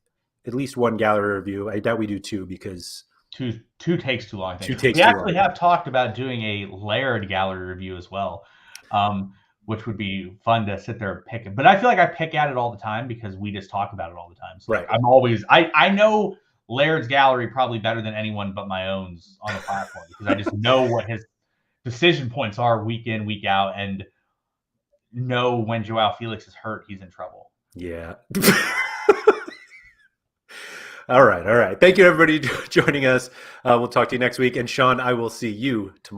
at least one gallery review. I doubt we do 2 because two takes too long. I think. We actually have talked about doing a layered gallery review as well, which would be fun to sit there and pick it. But I feel like I pick at it all the time because we just talk about it all the time. So right. I'm always I know Laird's gallery probably better than anyone but my own on the platform because I just know what his decision points are week in, week out, and know when Joao Felix is hurt, he's in trouble. Yeah. All right. Thank you, everybody, joining us. We'll talk to you next week. And Sean, I will see you tomorrow.